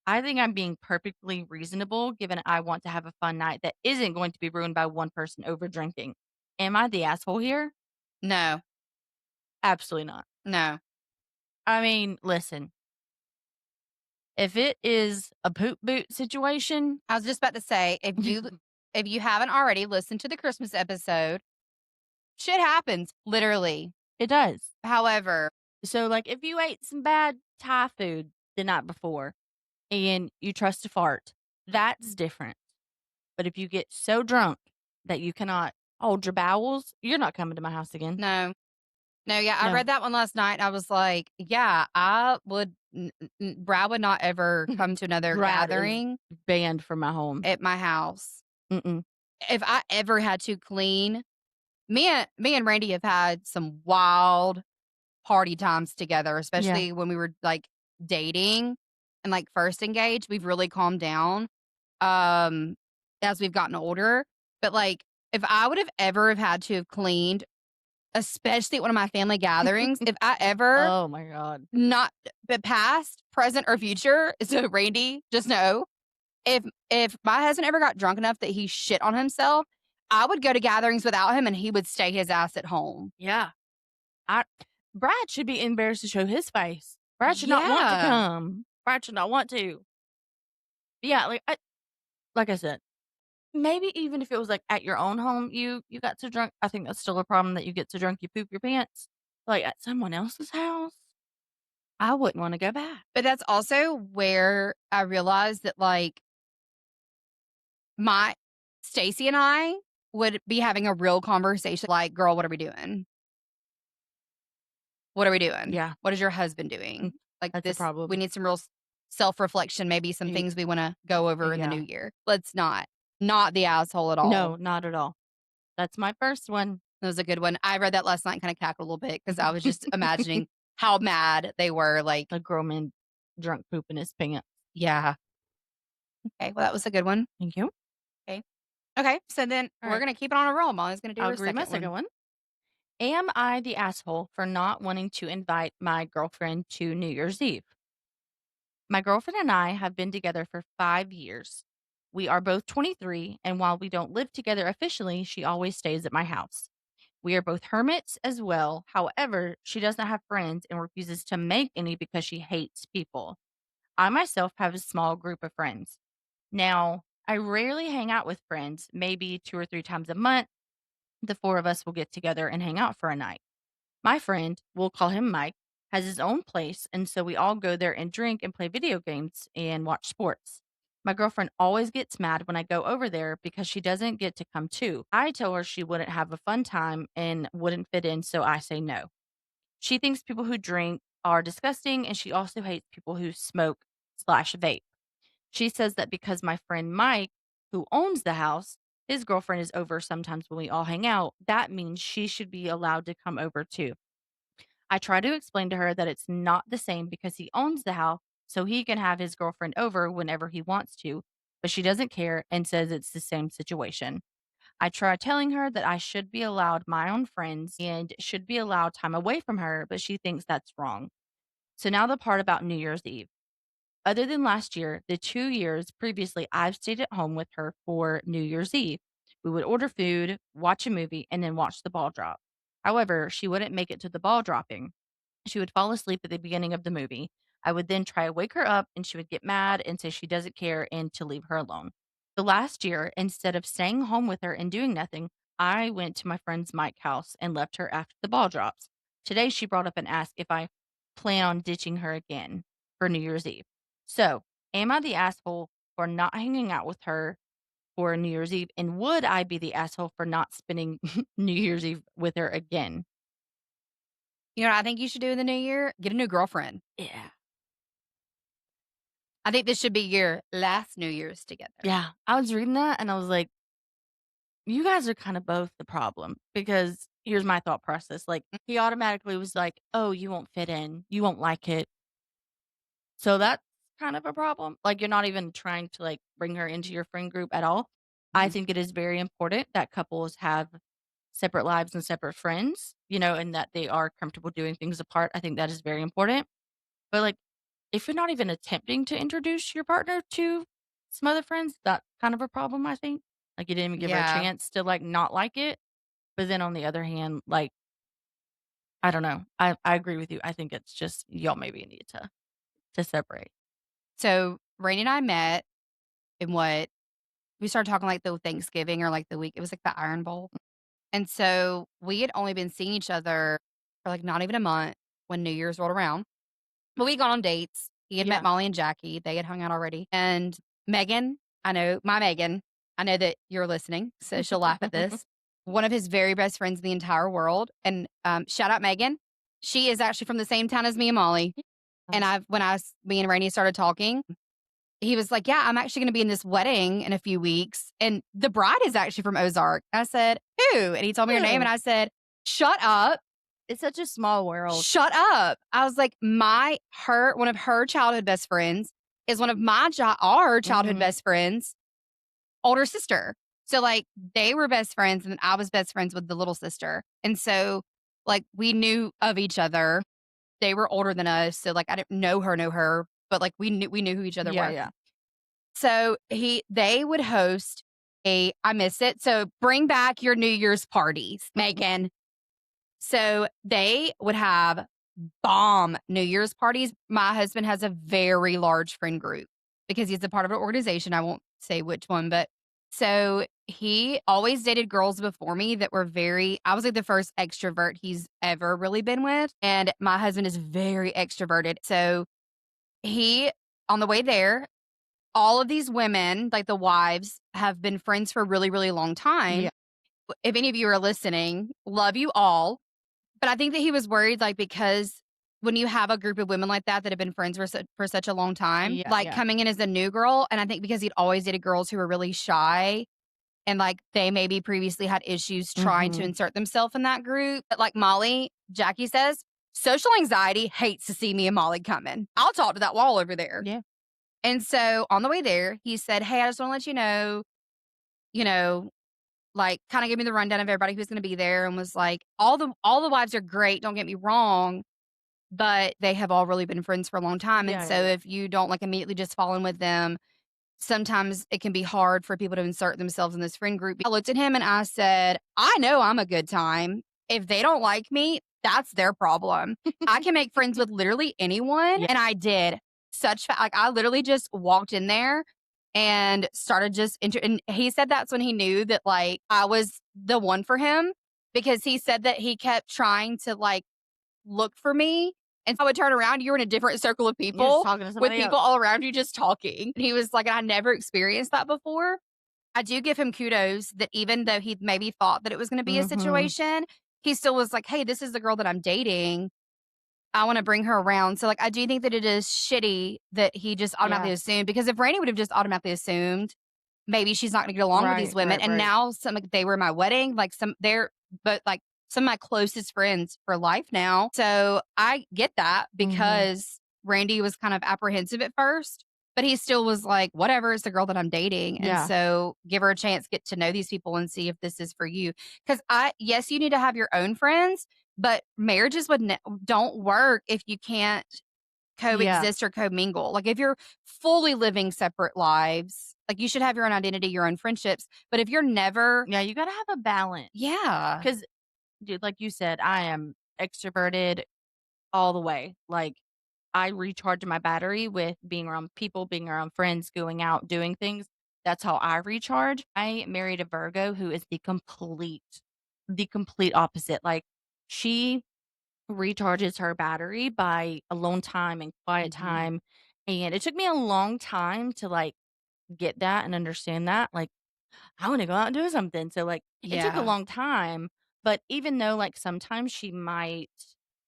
I think I'm being perfectly reasonable given I want to have a fun night that isn't going to be ruined by one person over drinking. Am I the asshole here? No, Absolutely not. no. I mean, listen, if it is a poop boot situation, I was just about to say, if you haven't already listened to the Christmas episode, shit happens, literally. it does. However, So, like, if you ate some bad Thai food the night before and you trust a fart, that's different. But if you get so drunk that you cannot hold your bowels, you're not coming to my house again. no. No, yeah, I No. read that one last night. I was like, yeah, I would Brad would not ever come to another Brad is gathering banned from my home. at my house. Mm-mm. If I ever had to clean, me and Randy have had some wild party times together, Yeah. especially when we were like dating and like first engaged. We've really calmed down um as we've gotten older. But like if I would have ever have had to have cleaned, especially at one of my family gatherings, if I ever Oh my god. not the past, present, or future, so Randy, just know if my husband ever got drunk enough that he shit on himself, I would go to gatherings without him and he would stay his ass at home. Yeah. I Brad should be embarrassed to show his face. Brad should not want to Yeah. come. Brad should not want to. Yeah, like I said, maybe even if it was like at your own home, you got so drunk. I think that's still a problem that you get so drunk you poop your pants. Like at someone else's house, I wouldn't want to go back. But that's also where I realized that like my Stacy and I would be having a real conversation like, girl, what are we doing? What are we doing? Yeah, What is your husband mm, doing? Like that's a this, we problem. need some real self reflection, maybe some Y- things we want to go over in the new Yeah, year. Let's not the asshole at all. no, not at all. That's my first one. That was a good one. I read that last night and kind of cackled a little bit because I was just imagining how mad they were. Like, A grown man drunk poop in his pants. yeah. Okay. Well, that was a good one. Thank you. Okay. Okay. So then All we're right, going to keep it on a roll. Molly's going to do I'll her read my second second one. one. Am I the asshole for not wanting to invite my girlfriend to New Year's Eve? My girlfriend and I have been together for 5 years. We are both 23, and while we don't live together officially, she always stays at my house. We are both hermits as well. However, she does not have friends and refuses to make any because she hates people. I myself have a small group of friends. Now, I rarely hang out with friends, maybe 2 or 3 times a month. The four of us will get together and hang out for a night. My friend, we'll call him Mike, has his own place, and so we all go there and drink and play video games and watch sports. My girlfriend always gets mad when I go over there because she doesn't get to come too. I tell her she wouldn't have a fun time and wouldn't fit in, so I say no. She thinks people who drink are disgusting, and she also hates people who smoke/vape. She says that because my friend Mike, who owns the house, his girlfriend is over sometimes when we all hang out, that means she should be allowed to come over too. I try to explain to her that it's not the same because he owns the house, so he can have his girlfriend over whenever he wants to, but she doesn't care and says it's the same situation. I try telling her that I should be allowed my own friends and should be allowed time away from her, but she thinks that's wrong. So now the part about New Year's Eve. Other than last year, the 2 years previously, I've stayed at home with her for New Year's Eve. We would order food, watch a movie, and then watch the ball drop. However, she wouldn't make it to the ball dropping. She would fall asleep at the beginning of the movie. I would then try to wake her up and she would get mad and say she doesn't care and to leave her alone. The last year, instead of staying home with her and doing nothing, I went to my friend's Mike's house and left her after the ball drops. Today, she brought up and asked if I plan on ditching her again for New Year's Eve. So, am I the asshole for not hanging out with her for New Year's Eve? And would I be the asshole for not spending New Year's Eve with her again? You know what I think you should do in the new year? Get a new girlfriend. Yeah. I think this should be your last New Year's together. Yeah, I was reading that and I was like, "You guys are kinda both the problem," because here's my thought process, like, he automatically was like, "Oh, you won't fit in. You won't like it." So that's kind of a problem. Like, you're not even trying to, like, bring her into your friend group at all. I Mhm. think it is very important that couples have separate lives and separate friends, you know, and that they are comfortable doing things apart. I think that is very important. But, like, if you're not even attempting to introduce your partner to some other friends, that's kind of a problem, I think. Like, you didn't even give her a Yeah. chance to, like, not like it. But then on the other hand, like, I don't know. I agree with you. I think it's just y'all maybe need to separate. So Rainey and I met in what we started talking like the Thanksgiving or like the week. It was like the Iron Bowl. And so we had only been seeing each other for like not even a month when New Year's rolled around. But we got on dates. He had met Yeah. Molly and Jackie. They had hung out already. And Megan, Megan, I know that you're listening, so she'll laugh at this. One of his very best friends in the entire world. And shout out Megan. She is actually from the same town as me and Molly. Yeah. And me and Rainey started talking, he was like, "Yeah, I'm actually gonna be in this wedding in a few weeks, and the bride is actually from Ozark." I said, "Who?" And he told me her name, and Ew. I said, "Shut up. It's such a small world. Shut up." I was like, one of her childhood best friends is one of our childhood Mhm. best friends' older sister. So, like, they were best friends, and then I was best friends with the little sister. And so, like, we knew of each other. They were older than us, so, like, I didn't know her, but, like, we knew who each other Yeah, were. yeah. So they would host I miss it. So bring back your New Year's parties, Megan. So they would have bomb New Year's parties. My husband has a very large friend group because he's a part of an organization. I won't say which one, but so he always dated girls before me that were I was like the first extrovert he's ever really been with. And my husband is very extroverted. So he, on the way there, all of these women, like the wives, have been friends for a really, really long time. Yeah. If any of you are listening, love you all. But I think that he was worried, like, because when you have a group of women like that that have been friends for such a long time, Yeah, like yeah. coming in as a new girl, and I think because he'd always dated girls who were really shy and like they maybe previously had issues trying to Mhm. insert themselves in that group. But like Molly, Jackie says, social anxiety hates to see me and Molly coming. I'll talk to that wall over there. Yeah. And so on the way there, he said, "Hey, I just want to let you know, like kind of give me the rundown of everybody who's going to be there," and was like, all the wives are great. Don't get me wrong, but they have all really been friends for a long time. And Yeah, so yeah, yeah. if you don't like immediately just fall in with them, sometimes it can be hard for people to insert themselves in this friend group. I looked at him and I said, "I know I'm a good time. If they don't like me, that's their problem. I can make friends with literally anyone." Yeah. And I did like I literally just walked in there and started and he said that's when he knew that like I was the one for him because he said that he kept trying to like look for me. And so I would turn around, you were in a different circle of You're just people talking to with somebody else. people all around you just talking. And he was like, I never experienced that before. I do give him kudos that even though he maybe thought that it was going to be a Mhm. situation, he still was like, hey, this is the girl that I'm dating. I want to bring her around. So, like, I do think that it is shitty that he just automatically Yeah. assumed because if Rainey would have just automatically assumed maybe she's not gonna get along with these Right, women, right, and right. now some like, they were my wedding, like, like, some of my closest friends for life now, so I get that Mhm. because Randy was kind of apprehensive at first, but he still was like, "Whatever, it's the girl that I'm dating, and Yeah. so give her a chance, get to know these people, and see if this is for you." Because I yes, you need to have your own friends, but marriages don't work if you can't Yeah. coexist or commingle. Like if you're fully living separate lives, like you should have your own identity, your own friendships. But if you're never, Yeah, you gotta have a balance. yeah, 'Cause, dude, like you said, I am extroverted all the way. Like, I recharge my battery with being around people, being around friends, going out, doing things. That's how I recharge. I married a Virgo who is the complete opposite. Like, she recharges her battery by alone time and quiet hmm time, and it took me a long time to, like, get that and understand that. Like, I wanna go out and do something. So, like, it took a yeah, long time, but even though, like, sometimes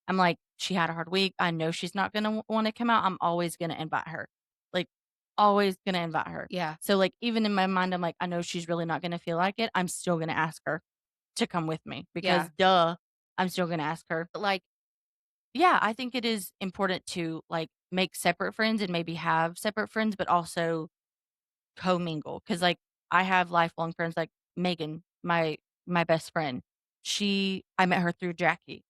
I'm like, "She had a hard week. I know she's not gonna wanna come out." I'm always gonna invite her. Like, always gonna invite her. yeah, So, like, even in my mind, I'm like, "I know she's really not gonna feel like it." I'm still gonna ask her to come with me because Yeah. duh, I'm still gonna ask her. But, like, yeah, I think it is important to, like, make separate friends and maybe have separate friends, but also commingle. Cause like, I have lifelong friends like Megan, my best friend. I met her through Jackie,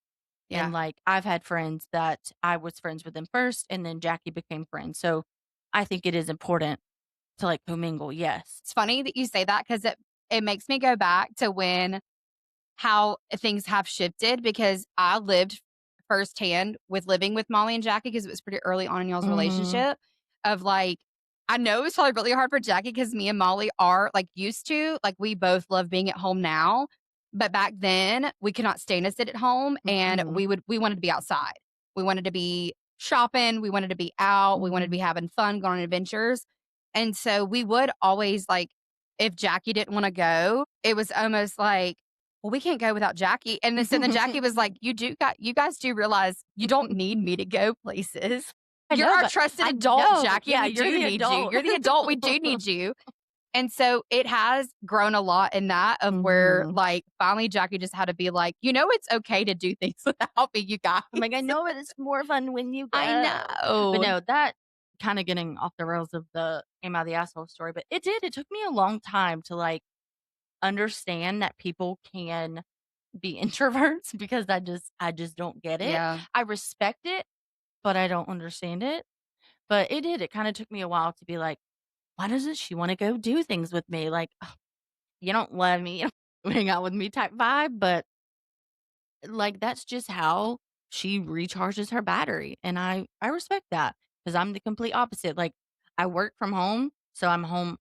and, Yeah. like, I've had friends that I was friends with them first, and then Jackie became friends, so I think it is important to, like, commingle, yes. It's funny that you say that because it makes me go back to when how things have shifted because I lived firsthand with living with Molly and Jackie because it was pretty early on in y'all's Mhm, relationship of like I know it's probably really hard for Jackie because me and Molly are like used to like we both love being at home now. But back then we could not stand to sit at home and mhm, we wanted to be outside. We wanted to be shopping, we wanted to be out, we wanted to mhm. be having fun, going on adventures. And so we would always like if Jackie didn't want to go, it was almost like well, we can't go without Jackie. And then Jackie was like, you guys do realize you don't need me to go places. I You're know, our but trusted I adult, know, Jackie. yeah, We you're do the need you. adult. You're the adult. We do need you. And so it has grown a lot in that of where Mhm. like finally Jackie just had to be like, it's okay to do things without me, you guys. I'm like, "I know, but it's more fun when you I go." But know. no, that kinda getting off the rails of the "Am I the asshole?" story, but it took me a long time to, like, understand that people can be introverts because I just don't get it. Yeah. I respect it, but I don't understand it. But it kinda took me a while to be like, "Why doesn't she wanna go do things with me?" Like, "Ugh, you don't love me, you don't hang out with me" type vibe, but, like, that's just how she recharges her battery, and I respect that because 'cause I'm the complete opposite. Like, I work from home, so I'm home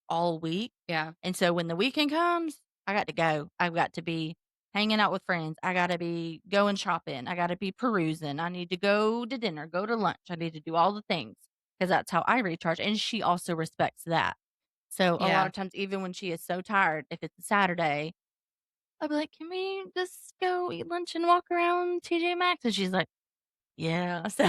all week. Yeah. And so when the weekend comes, I got to go. I've got to be hanging out with friends. I got to be going shopping. I got to be perusing. I need to go to dinner, go to lunch. I need to do all the things because that's how I recharge. And she also respects that. So a lot Yeah. of times, even when she is so tired, if it's a Saturday, I'll be like, can we just go eat lunch and walk around TJ Maxx? And she's like, yeah. So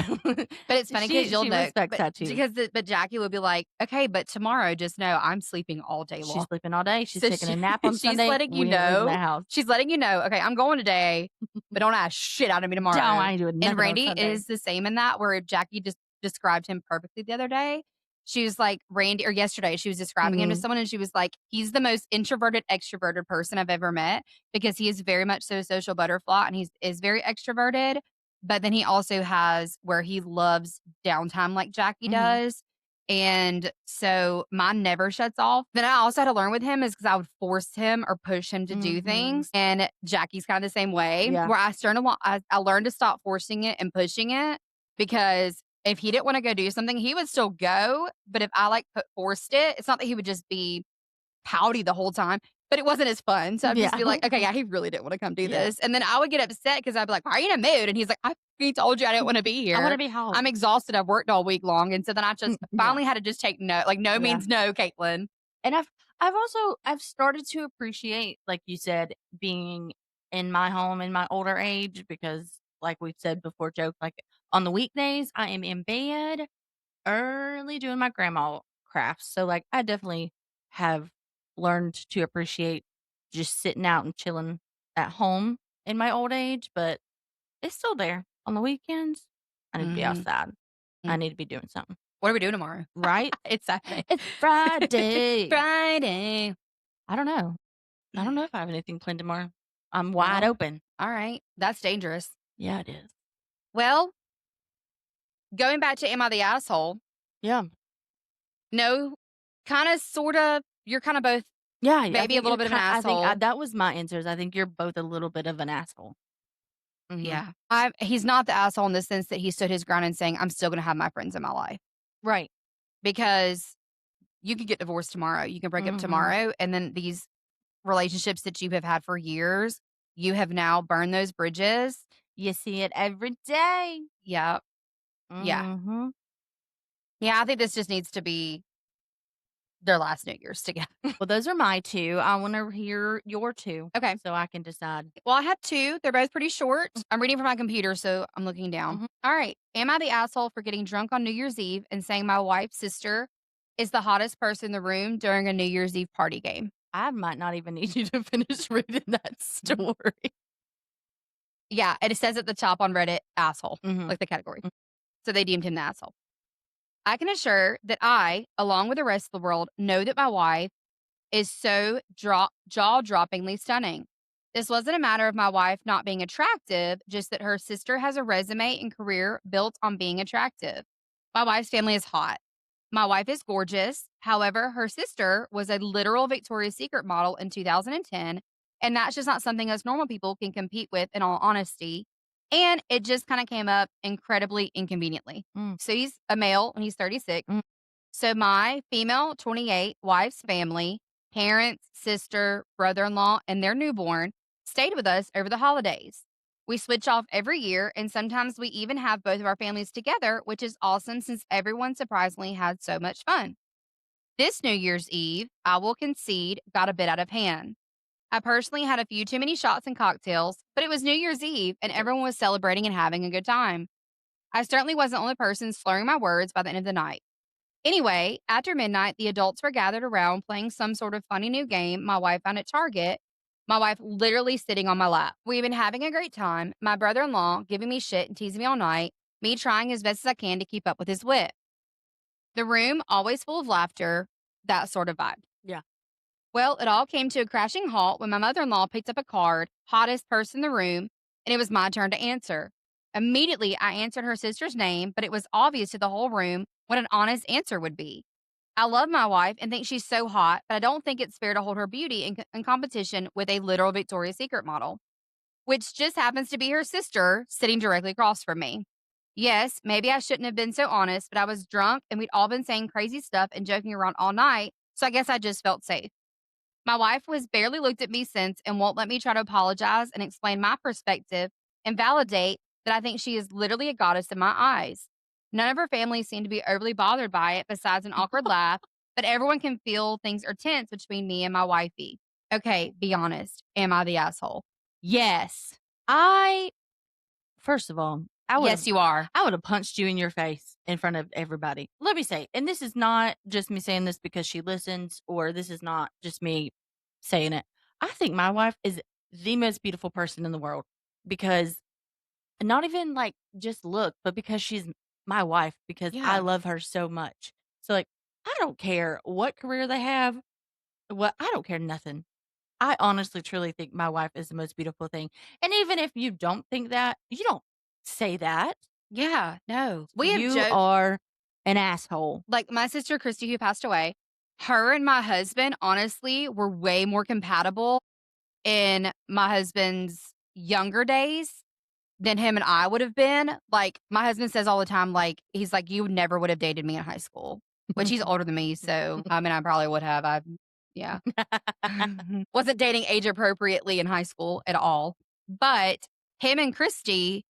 But it's funny because 'cause you'll she know respects but that too. but Jackie would be like, "Okay, but tomorrow, just know I'm sleeping all day She's long." sleeping all day. She's So taking a nap on Sunday. We ain't leaving that house. she's letting you know, "Okay, I'm going today, but don't ask shit out of me Don't tomorrow." I ain't doing And nothing on Randy Sunday. is the same in that, where Jackie just described him perfectly the other day. She was like, Randy or yesterday, she was describing him to Mhm. someone, and she was like, "He's the most introverted, extroverted person I've ever met because he is very much so a social butterfly, and he's very extroverted, but then he also has where he loves downtime like Jackie Mhm. does." And so mine never shuts off. Then I also had to learn with him is because I would force him or push him to do Mhm. things. And Jackie's kind of the same way Yeah. where I learned to stop forcing it and pushing it because if he didn't want to go do something, he would still go. But if I like forced it, it's not that he would just be pouty the whole time, but it wasn't as fun. So I'd just Yeah. be like, okay, yeah, he really didn't want to come do Yeah. this. And then I would get upset because I'd be like, why are you in a mood? And he's like, I fucking told you I didn't want to be I wanna here. be I'm home. exhausted. I've worked all week long. And so then I just Yeah. finally had to just take no. Like, no Yeah. means no, Caitlin. And I've started to appreciate, like you said, being in my home in my older age because like we've said before, joke, like on the weekdays, I am in bed early doing my grandma crafts. So like I definitely have learned to appreciate just sitting out and chilling at home in my old age, but it's still there. On the weekends, I need to be Mm-hmm. outside. I need to be doing something. What are we doing tomorrow? Right? It's Saturday. It's Friday. Friday. I don't know. I don't know if I have anything planned tomorrow. I'm wide Well, open. all right. That's dangerous. Yeah, it is. Well, going back to Am I the Asshole? Yeah. No, kind of, sort of. You're kind of both Yeah, I maybe a think little you're bit of an I think asshole. that was my answers. I think you're both a little bit of an asshole. Mhm. Yeah. He's not the asshole in the sense that he stood his ground and saying, I'm still gonna have my friends in my life. Right. Because you could get divorced tomorrow. You can break up Mhm. tomorrow. And then these relationships that you have had for years, you have now burned those bridges. You see it every day. Yeah. Yeah. Mhm. Yeah. I think this just needs to be their last New Year's together. Well, those are my 2. I wanna hear your 2 Okay. so I can decide. Well, I have two. They're both pretty short. I'm reading from my computer, so I'm looking down. Mhm. All right. Am I the asshole for getting drunk on New Year's Eve and saying my wife's sister is the hottest person in the room during a New Year's Eve party game? I might not even need you to finish reading that Mhm. story. Yeah, and it says at the top on Reddit, "asshole," Mhm. like the category. So they deemed him the asshole. I can assure that I, along with the rest of the world, know that my wife is so jaw-droppingly stunning. This wasn't a matter of my wife not being attractive, just that her sister has a resume and career built on being attractive. My wife's family is hot. My wife is gorgeous. However, her sister was a literal Victoria's Secret model in 2010, and that's just not something us normal people can compete with, in all honesty. And it just kind of came up incredibly inconveniently. Mm, So he's a male and he's 36. mm. So my female 28 wife's family, parents, sister, brother-in-law, and their newborn stayed with us over the holidays. We switch off every year, and sometimes we even have both of our families together, which is awesome since everyone surprisingly had so much fun. This New Year's Eve, I will concede, got a bit out of hand. I personally had a few too many shots and cocktails, but it was New Year's Eve and everyone was celebrating and having a good time. I certainly wasn't the only person slurring my words by the end of the night. Anyway, after midnight, the adults were gathered around playing some sort of funny new game my wife found at Target. My wife literally sitting on my lap. We've been having a great time. My brother in law giving me shit and teasing me all night, me trying as best as I can to keep up with his wit. The room always full of laughter, that sort of vibe. Yeah. Well, it all came to a crashing halt when my mother in law picked up a card, hottest person in the room, and it was my turn to answer. Immediately, I answered her sister's name, but it was obvious to the whole room what an honest answer would be. I love my wife and think she's so hot, but I don't think it's fair to hold her beauty in competition with a literal Victoria's Secret model, which just happens to be her sister sitting directly across from me. Yes, maybe I shouldn't have been so honest, but I was drunk and we'd all been saying crazy stuff and joking around all night, so I guess I just felt safe. My wife has barely looked at me since and won't let me try to apologize and explain my perspective and validate that I think she is literally a goddess in my eyes. None of her family seem to be overly bothered by it besides an awkward laugh, but everyone can feel things are tense between me and my wifey. Okay, be honest. Am I the asshole? Yes. I First of all, Yes, you are. I would have punched you in your face in front of everybody. Let me say, and this is not just me saying this because she listens, or this is not just me saying it. I think my wife is the most beautiful person in the world because not even like just look, but because she's my wife, because I Yeah. love her so much. So, like, I don't care what career they have, I don't care nothing. I honestly truly think my wife is the most beautiful thing. And even if you don't think that, you don't say that. Yeah. No. We have You joked are an asshole. like my sister Christy, who passed away, her and my husband honestly were way more compatible in my husband's younger days than him and I would have been. Like, my husband says all the time, like, he's like, "You never would have dated me in high school," which he's older than me. So, I mean, I probably would have. Yeah. Wasn't dating age appropriately in high school at all. But him and Christy,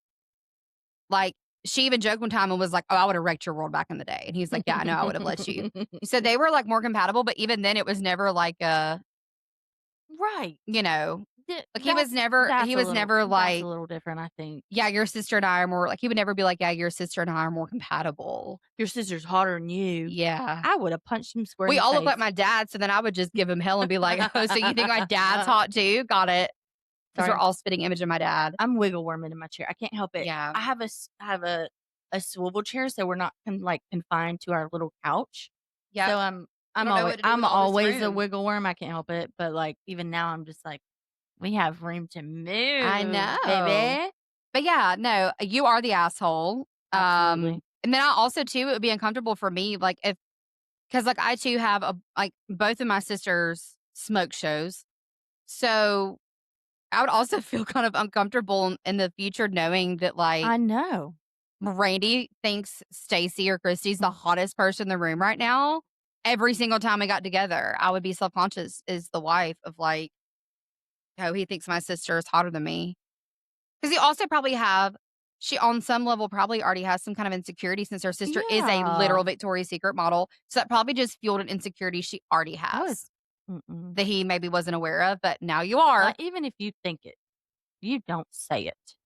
like, she even joked one time and was like, "Oh, I would have wrecked your world back in the day." And he's like, "Yeah, I know, I would have let you." So they were like more compatible, but even then, it was never like a, Right. you know, like That's he a was little never that's a like, little different, I think. yeah, your sister and I are more like he would never be like, "Yeah, your sister and I are more compatible." Your sister's hotter than you. Yeah. I would have punched him square in We the all look like face. my dad, so then I would just give him hell and be like, "Oh, so you think my dad's hot too? Got it." Because 'Cause we're Sorry. all spitting image of my dad. I'm wiggle worming in my chair. I can't help it. Yeah. I have a swivel chair, so we're not confined to our little couch. Yep. So I don't know what to do I'm with all this always a room. wiggle worm. I can't help it. But like even now, I'm just like, we have room to I move, know. baby. But yeah, no, you are the asshole. Absolutely. And then I also too, it would be uncomfortable for me, like if because like I too have a like both of my sisters smoke shows. So I would also feel kind of uncomfortable in the future knowing that like I know. Randy thinks Stacy or Christy's the hottest person in the room right now. Every single time we got together, I would be self-conscious as the wife of like, oh, he thinks my sister is hotter than me. Because he also probably have she on some level probably already has some kind of insecurity since her sister is a literal Yeah. Victoria's Secret model. So that probably just fueled an insecurity she already Oh, it's has mm-mm. that he maybe wasn't aware of, but now you are. Even if you think it, you don't say it.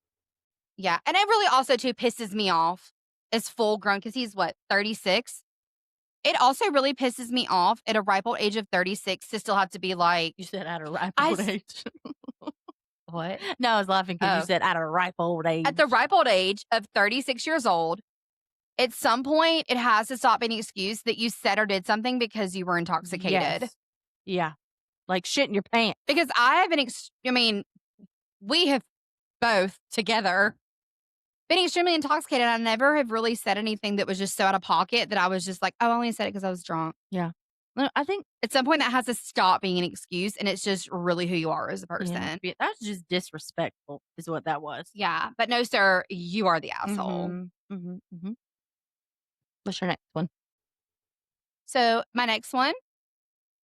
Yeah. And it really also too pisses me off as full grown because he's what, 36? It also really pisses me off at a ripe old age of 36 to still have to be like, You said at a ripe I old s age. what? No, I was laughing because you Oh. said at a ripe old At the age. ripe old age of 36 years old, at some point, it has to stop being an excuse that you said or did something because you were intoxicated. Yes. Yeah. Like shit in your pants. Because I have I mean, we have both together been extremely intoxicated. I never have really said anything that was just so out of pocket that I was just like, "Oh, I only said it because I was drunk." Yeah. No, I think At some point, that has to stop being an excuse, and it's just really who you are as a yeah, person. that's just disrespectful is what that was. Yeah, but no, sir, you are the asshole. Mhm. Mhm. Mhm. What's your next one? So, my next one,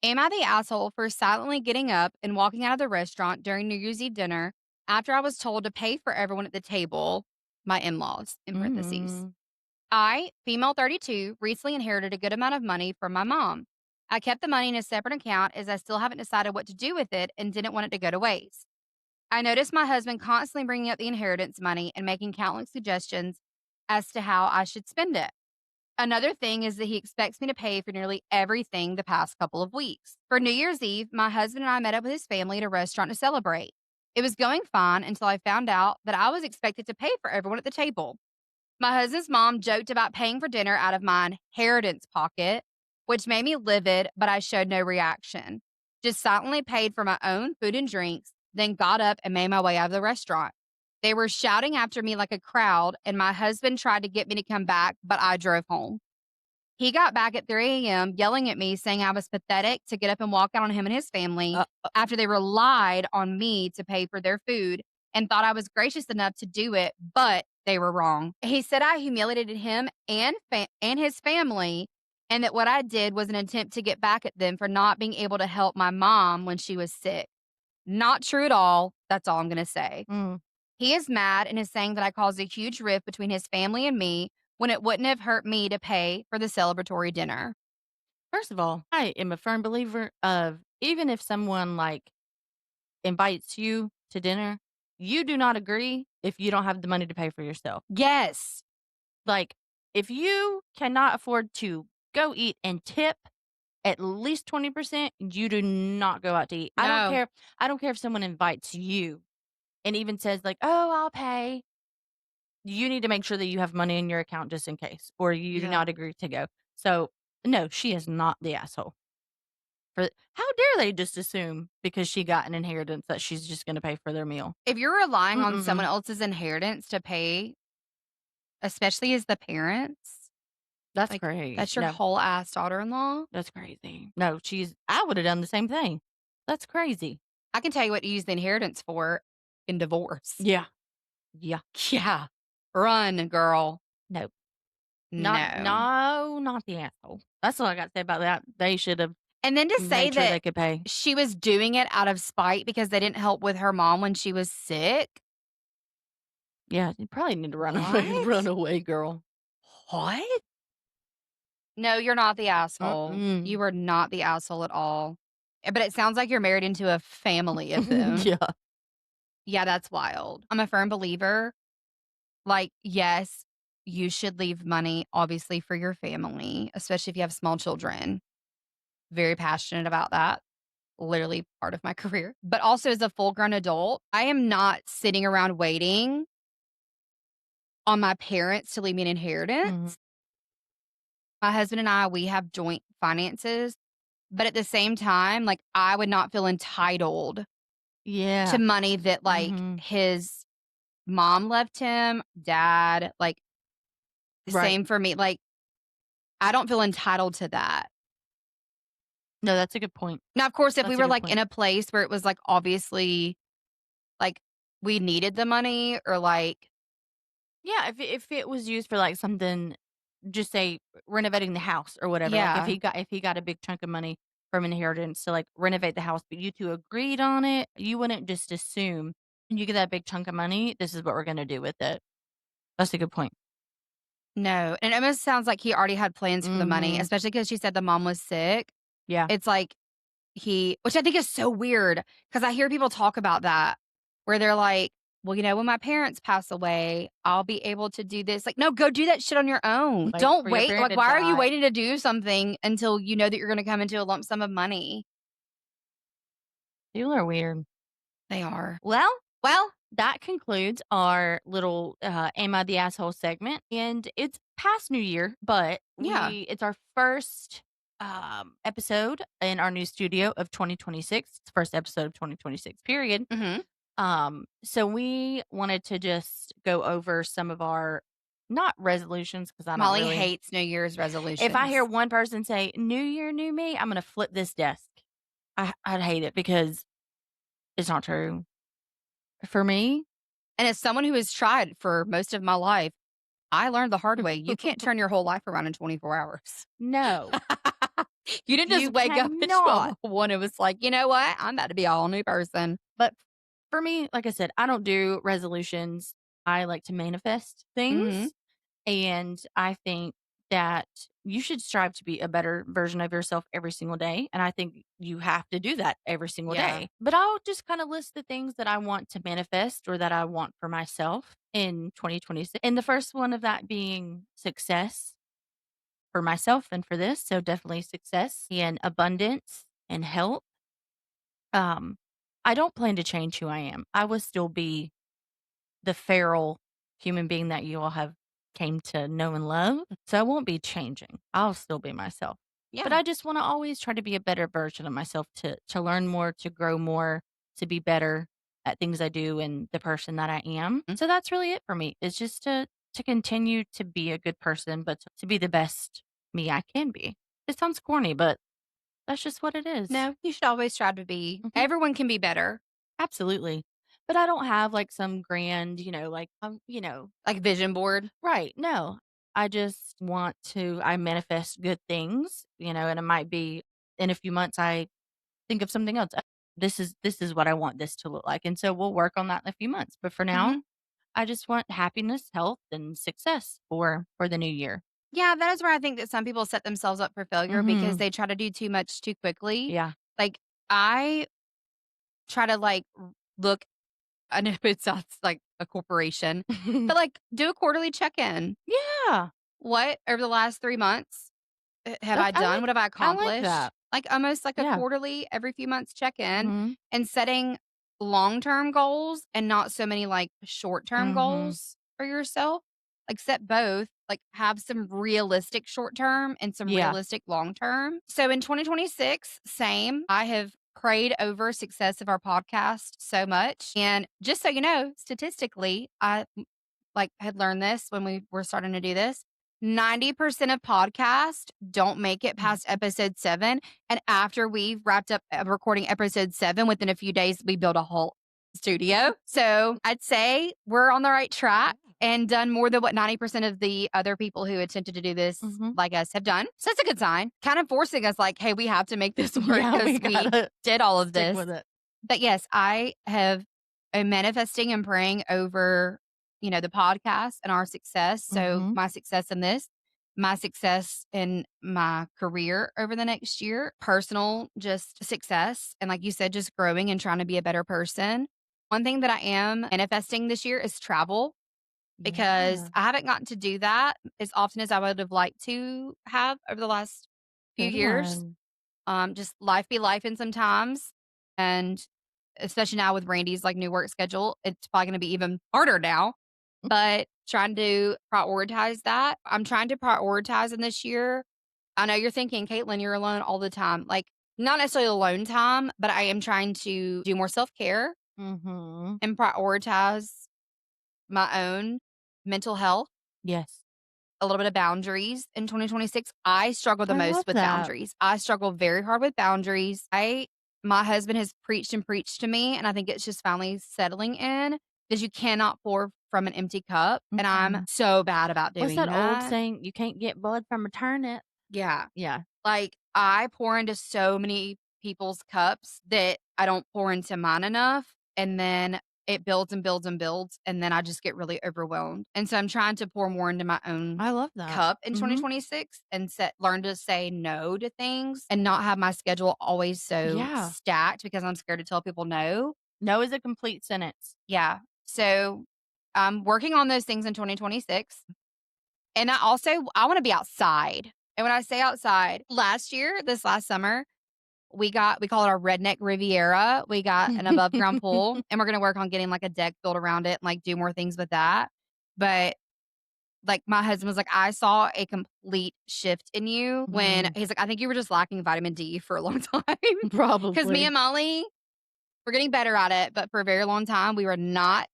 am I the asshole for silently getting up and walking out of the restaurant during New Year's Eve dinner after I was told to pay for everyone at the table, my in laws, in parentheses? Mm. I, female 32, recently inherited a good amount of money from my mom. I kept the money in a separate account as I still haven't decided what to do with it and didn't want it to go to waste. I noticed my husband constantly bringing up the inheritance money and making countless suggestions as to how I should spend it. Another thing is that he expects me to pay for nearly everything the past couple of weeks. For New Year's Eve, my husband and I met up with his family at a restaurant to celebrate. It was going fine until I found out that I was expected to pay for everyone at the table. My husband's mom joked about paying for dinner out of my inheritance pocket, which made me livid, but I showed no reaction. Just silently paid for my own food and drinks, then got up and made my way out of the restaurant. They were shouting after me like a crowd, and my husband tried to get me to come back, but I drove home. He got back at 3 a.m., yelling at me, saying I was pathetic to get up and walk out on him and his family Uh, after they relied on me to pay for their food and thought I was gracious enough to do it, but they were wrong. He said I humiliated him and his family, and that what I did was an attempt to get back at them for not being able to help my mom when she was sick. Not true at all. That's all I'm going to say. mm. He is mad and is saying that I caused a huge rift between his family and me when it wouldn't have hurt me to pay for the celebratory dinner. First of all, I am a firm believer of even if someone like invites you to dinner, you do not agree if you don't have the money to pay for yourself. Yes. Like, if you cannot afford to go eat and tip at least 20%, you do not go out to eat. I don't No. care. I don't care if someone invites you and even says like, "Oh, I'll pay." You need to make sure that you have money in your account just in case, or you do Yeah. not agree to go. So, no, she is not the asshole. For how dare they just assume because she got an inheritance that she's just gonna pay for their meal? If you're relying on someone Mm-mm-mm. else's inheritance to pay, especially as the parents, That's like crazy. that's your No, whole ass daughter-in-law. that's crazy. No, I would have done the same thing. That's crazy. I can tell you what to use the inheritance for in divorce. Yeah. Yeah. Yeah. Run, girl. No. No. Not the asshole. That's all I got to say about that. They should have And then to say made sure that they could pay. she was doing it out of spite because they didn't help with her mom when she was sick. Yeah, you probably need to run away. Run What? away, girl. What? No, you're not the asshole. Mm-mm. You are not the asshole at all. But it sounds like you're married into a family of them. Yeah. Yeah, that's wild. I'm a firm believer. Like, yes, you should leave money, obviously, for your family, especially if you have small children. Very passionate about that. Literally part of my career. But also, as a full grown adult, I am not sitting around waiting on my parents to leave me an Mhm. inheritance. My husband and I, we have joint finances. But at the same time, like, I would not feel entitled to Yeah. money that, like, Mhm. his mom left him, dad, like, the Right. same for me. Like, I don't feel entitled to that. No, that's a good point. Now, of course, if we That's a were, good like, point. in a place where it was, like, obviously, like, we needed the money or, like Yeah, if it was used for, like, something just say renovating the house or whatever, like, yeah. if he got a big chunk of money from inheritance to, like, renovate the house, but you 2 agreed on it, you wouldn't just assume, "When you get that big chunk of money, this is what we're gonna do with it." That's a good point. No, and it almost sounds like he already had plans for the money, Mhm. especially because she said the mom was sick. Yeah. It's like which I think is so weird because I hear people talk about that, where they're like, well, when my parents pass away, I'll be able to do this. Like, no, go do that shit on your own. Wait Don't for your wait. parent Like, to why are you die. waiting to do something until you know that you're going to come into a lump sum of money? People are weird. They are. Well, that concludes our little Am I the Asshole segment. And it's past New Year, but Yeah. it's our first episode in our new studio of 2026. It's the first episode of 2026, period. Hmm. So we wanted to just go over some of our not resolutions because I don't Molly really. hates New Year's If I hear resolutions. one person say "New Year, new me," I'm gonna flip this desk. I'd hate it because it's not true for me. And as someone who has tried for most of my life, I learned the hard way. You can't turn your whole life around in 24 hours. No, You didn't just you wake up at 12 cannot. one and was like, you know what? I'm about to be a all new person. But for me, like I said, I don't do resolutions. I like to manifest Hmm. things. And I think that you should strive to be a better version of yourself every single day. And I think you have to do that every single Yeah. day. But I'll just kind of list the things that I want to manifest or that I want for myself in 2026. And the first one of that being success for myself and for this. So definitely success and abundance and health. Um, I don't plan to change who I am. I will still be the feral human being that you all have came to know and love. So I won't be changing. I'll still be myself. But Yeah. I just want to always try to be a better version of myself to learn more, to grow more, to be better at things I do and the person that I am. Mm. So that's really it for me. It's just to continue to be a good person, but to be the best me I can be. It sounds corny, but that's just what it is. No, you should always try to be. Mhm. Everyone can be better. Absolutely. But I don't have like some grand, Like vision board. right. No. I just want I manifest good things, and it might be in a few months I think of something else. This is what I want this to look like. And so we'll work on that in a few months. But for now, Hmm. I just want happiness, health, and success for the new year. Yeah, that is where I think that some people set themselves up for failure because Mhm. they try to do too much too quickly. Yeah. Like I try to look. I know it sounds like a corporation, but like do a quarterly check in. Yeah. What over the last 3 months have I done? What have I I like accomplished? that. Like almost like a Yeah. quarterly, every few months check in Mhm. and setting long term goals and not so many like short term Mhm. goals for yourself. Like set both, like have some realistic short term and some Yeah. realistic long term. So in 2026, same. I have prayed over success of our podcast so much. And just so you know, statistically, I had learned this when we were starting to do this. 90% of podcasts don't make it Mhm. past episode 7. And after we've wrapped up recording episode 7, within a few days, we built a whole studio. So I'd say we're on the right track and done more than what 90% of the other people who attempted to do this Mhm. like us have done. So that's a good sign. Kind of forcing us like, hey, we have to make this work Yeah, because we we gotta did all of stick this. with it. But yes, I have am manifesting and praying over, the podcast and our success. So Mhm. my success in this, my success in my career over the next year, personal just success. And like you said, just growing and trying to be a better person. One thing that I am manifesting this year is travel because Yeah. I haven't gotten to do that as often as I would have liked to have over the last few Good years. one. Just life be life in sometimes. And especially now with Randy's new work schedule, it's probably going to be even harder now. But trying to prioritize that. I'm trying to prioritize in this year. I know you're thinking, Caitlin, you're alone all the time. Like, not necessarily alone time, but I am trying to do more self care Mhm. and prioritize my own mental health, Yes. a little bit of boundaries in 2026. I struggle the I love most with that. boundaries. I struggle very hard with boundaries. My husband has preached and preached to me, and I think it's just finally settling in because you cannot pour from an empty cup. And I'm Mhm. so bad about What's doing that old that. saying? You can't get blood from a turnip. Yeah. Yeah. Like I pour into so many people's cups that I don't pour into mine enough. And then it builds and builds and builds. And then I just get really overwhelmed. And so I'm trying to pour more into my own I love that. cup in Mhm. 2026 and learn to say no to things and not have my schedule always so Yeah. stacked because I'm scared to tell people no. No is a complete sentence. Yeah. So, I'm working on those things in 2026, and I wanna be outside, and when I say outside, this last summer, we call it our redneck Riviera. We got an above ground pool, and we're gonna work on getting, like, a deck built around it and, like, do more things with that, but, like, my husband was like, "I saw a complete shift in you when" Mhm. he's like, "I think you were just lacking vitamin D for a long time." Because me Probably. and Molly, we're getting better at it, but for a very long time, we were not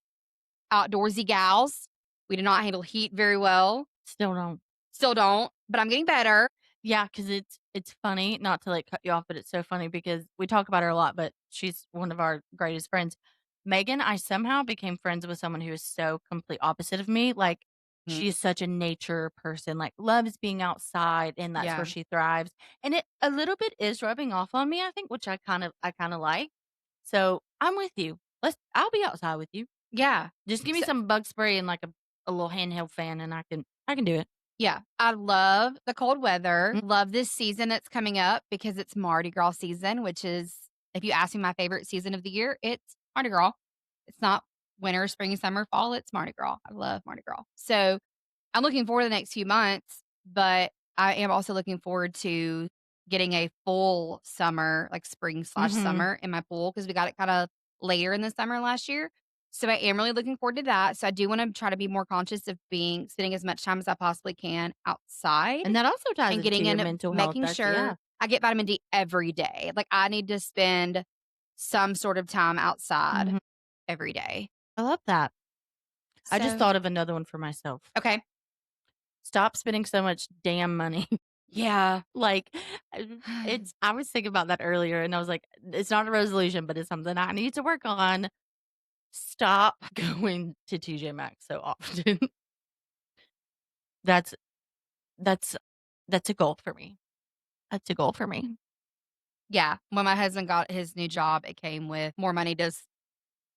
outdoorsy gals. We did not handle heat very well. Still don't. Still don't, but I'm getting better. Yeah, because it's funny, not to, like, cut you off, but it's so funny because we talk about her a lot, but she's one of our greatest friends. Megan, I somehow became friends with someone who is so complete opposite of me, like, Mhm. she is such a nature person, like, loves being outside, and that's where Yeah. she thrives, and it a little bit is rubbing off on me, I think, which I kinda like. So, I'm with you. I'll be outside with you. Yeah. Just give me So some bug spray and, like, a little handheld fan, and I can do it. yeah, I love the cold weather. Love this season that's coming up because it's Mardi Gras season, which is, if you ask me my favorite season of the year, it's Mardi Gras. It's not winter, spring, summer, fall, it's Mardi Gras. I love Mardi Gras. So I'm looking forward to the next few months, but I am also looking forward to getting a full summer, like Mhm. spring/summer in my pool because we got it kinda later in the summer last year. So I am really looking forward to that. So I do wanna try to be more conscious of spending as much time as I possibly can outside And that also ties and into getting your in mental health, making that's sure yeah. I get vitamin D every day. Like, I need to spend some sort of time outside Mhm. every day. I love that. I just So thought of another one for myself. okay. Stop spending so much damn money. Yeah. Like, it's I was thinking about that earlier, and I was like, "It's not a resolution, but it's something I need to work on." Stop going to TJ Maxx so often. That's that's that's a goal for me. That's a goal for me. Yeah, when my husband got his new job, it came with more money to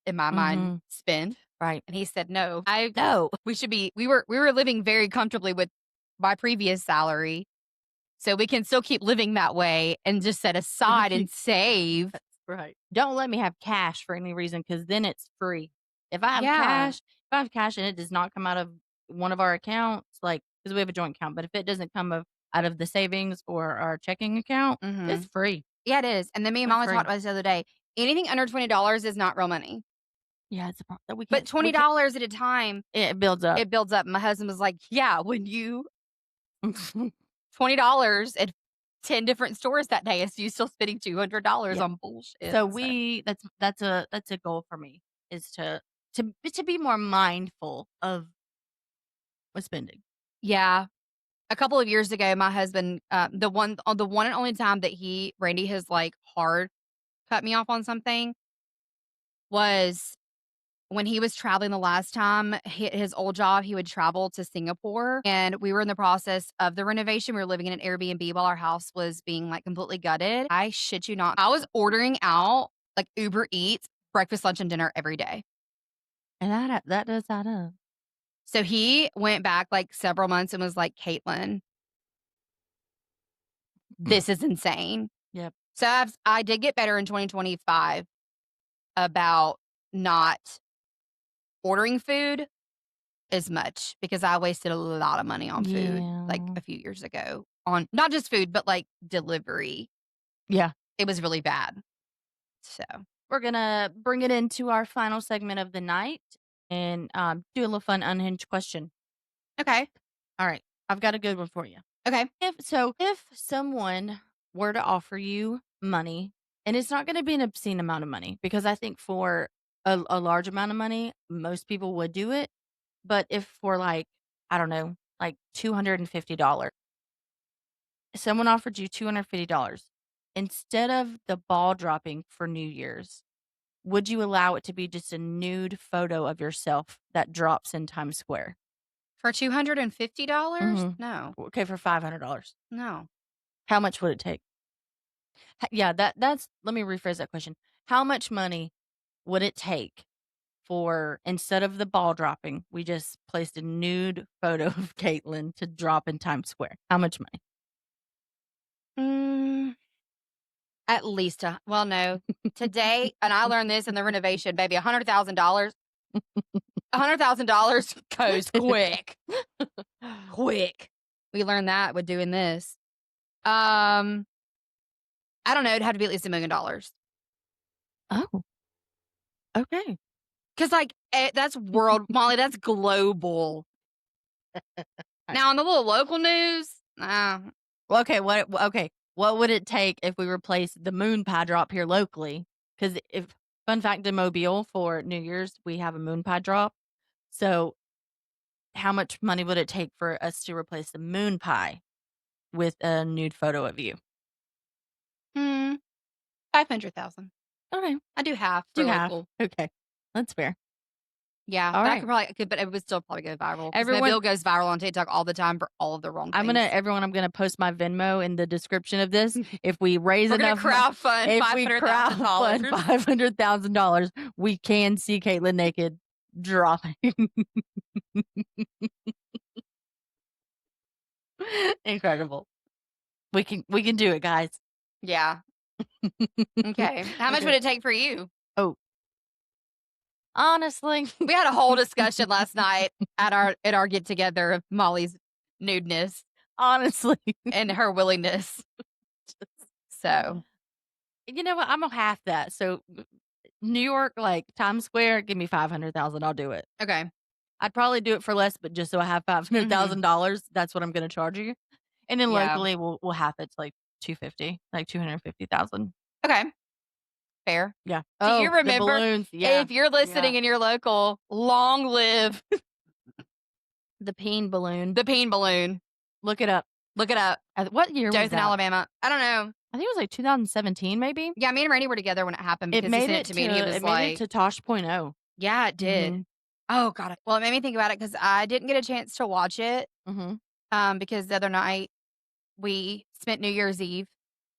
in my mind, Mhm. spend, Right. and he said, "No, I No. we were living very comfortably with my previous salary, so we can still keep living that way and just set aside and save." That's right. Don't let me have cash for any reason, because then it's free. Yeah, If I have cash and it does not come out of one of our accounts, like, because we have a joint account, but if it doesn't come out of the savings or our checking account, it's mhm. free. Yeah, it is, and then me and It's Molly talked free. about this the other day. Anything under $20 is not real money, Yeah, it's a pro that but we can't $20 at a time, it builds up. it builds up. My husband was like, "Yeah, when you $20 at 10 different stores that day, is you still spending $200 Yeah. on bullshit." So So, that's a goal for me, is to be more mindful of spending. yeah. A couple of years ago, my husband, the one and only time that Randy has, like, hard cut me off on something was when he was traveling the last time. His old job, he would travel to Singapore, and we were in the process of the renovation. We were living in an Airbnb while our house was being, like, completely gutted. I shit you not. I was ordering out, like, Uber Eats, breakfast, lunch, and dinner every day. And that does add up. So he went back, like, several months and was like, "Caitlin, this is insane." Yep. So I did get better in 2025 about not ordering food as much because I wasted a lot of money on food, like, Yeah. a few years ago on not just food, but, like, delivery. Yeah. It was really bad. So We're gonna bring it into our final segment of the night and, do a little fun unhinged question. okay, All right, I've got a good one for you. okay. If someone were to offer you money, and it's not gonna be an obscene amount of money, because I think for a large amount of money, most people would do it, but if for, like, I don't know, like $250, someone offered you $250 instead of the ball dropping for New Year's, would you allow it to be just a nude photo of yourself that drops in Times Square? For $250? Mhm. No, Okay, for $500. no. How much would it take? Yeah, that's let me rephrase that question. How much money would it take for, instead of the ball dropping, we just placed a nude photo of Caitlyn to drop in Times Square? How much money? Mm, at least no. Today and I learned this in the renovation, baby, $100,000. $100,000 goes quick. Quick. We learned that with doing this. Um, I don't know, it'd have to be at least $1,000,000. Oh, okay. 'Cause, like, that's world Molly, that's global. I Now on the little local news, Well, okay, what would it take if we replaced the moon pie drop here locally? Because if fun fact in Mobile for New Year's, we have a moon pie drop. So, how much money would it take for us to replace the moon pie with a nude photo of you? hmm, 500,000. Okay, I do half for do half. local. Okay, that's fair. Yeah, All but I right, could probably but it would still probably go viral because everyone. Mobile goes viral on TikTok all the time for all of the wrong things. I'm gonna post my Venmo in the description of this. If we raise We're gonna enough, crowdfund if we crowdfund $500,000. $500,000, we can see Kaitlyn naked dropping. Incredible. We can do it, guys. Yeah, okay. How much would Okay. it take for you? Oh, honestly, We had a whole discussion last night at our get together of Molly's nudeness honestly, and her willingness. So, you know what? I'm gonna half that. So, New York, like Times Square, give me 500,000. I'll do it. okay. I'd probably do it for less, but just so I have Mhm. $500,000, that's what I'm gonna charge you. And then Yeah. locally, we'll half it to like 250, like 250,000. Okay. Fair. Yeah. Do you Oh, the remember balloons. Yeah. if you're Yeah. listening in your local, long live The peen balloon. the peen balloon. Look it up. Look it up. What year was Dothan, that? Alabama. I don't know. I think it was like 2017, maybe. Yeah, me and Randy were together when it happened because he sent it to me and he was It made it like, to Tosh Point oh. yeah, it did. Mhm. Oh, God. Well, it made me think about it because I didn't get a chance to watch it Mhm. because the other night we spent New Year's Eve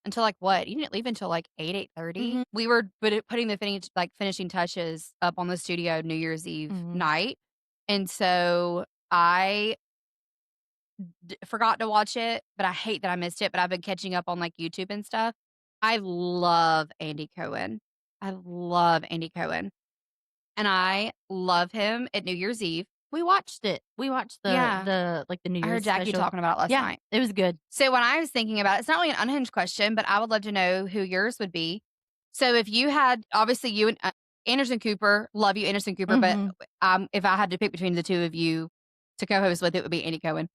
until like what? You didn't leave until like 8, 8:30. Mhm. We were putting the finishing touches up on the studio New Year's Eve Mhm. night. And so I forgot to watch it, but I hate that I missed it, but I've been catching up on like YouTube and stuff. I love Andy Cohen. I love Andy Cohen. And I love him at New Year's Eve. We watched it. We watched Yeah. the New I heard Year's Jackie special. talking about it last Yeah, night. it was good. So when I was thinking about it, it's not really an unhinged question, but I would love to know who yours would be. So if you had, obviously you and Anderson Cooper, love you, Anderson Cooper, but Mhm. if I had to pick between the two of you to co-host with, it would be Andy Cohen.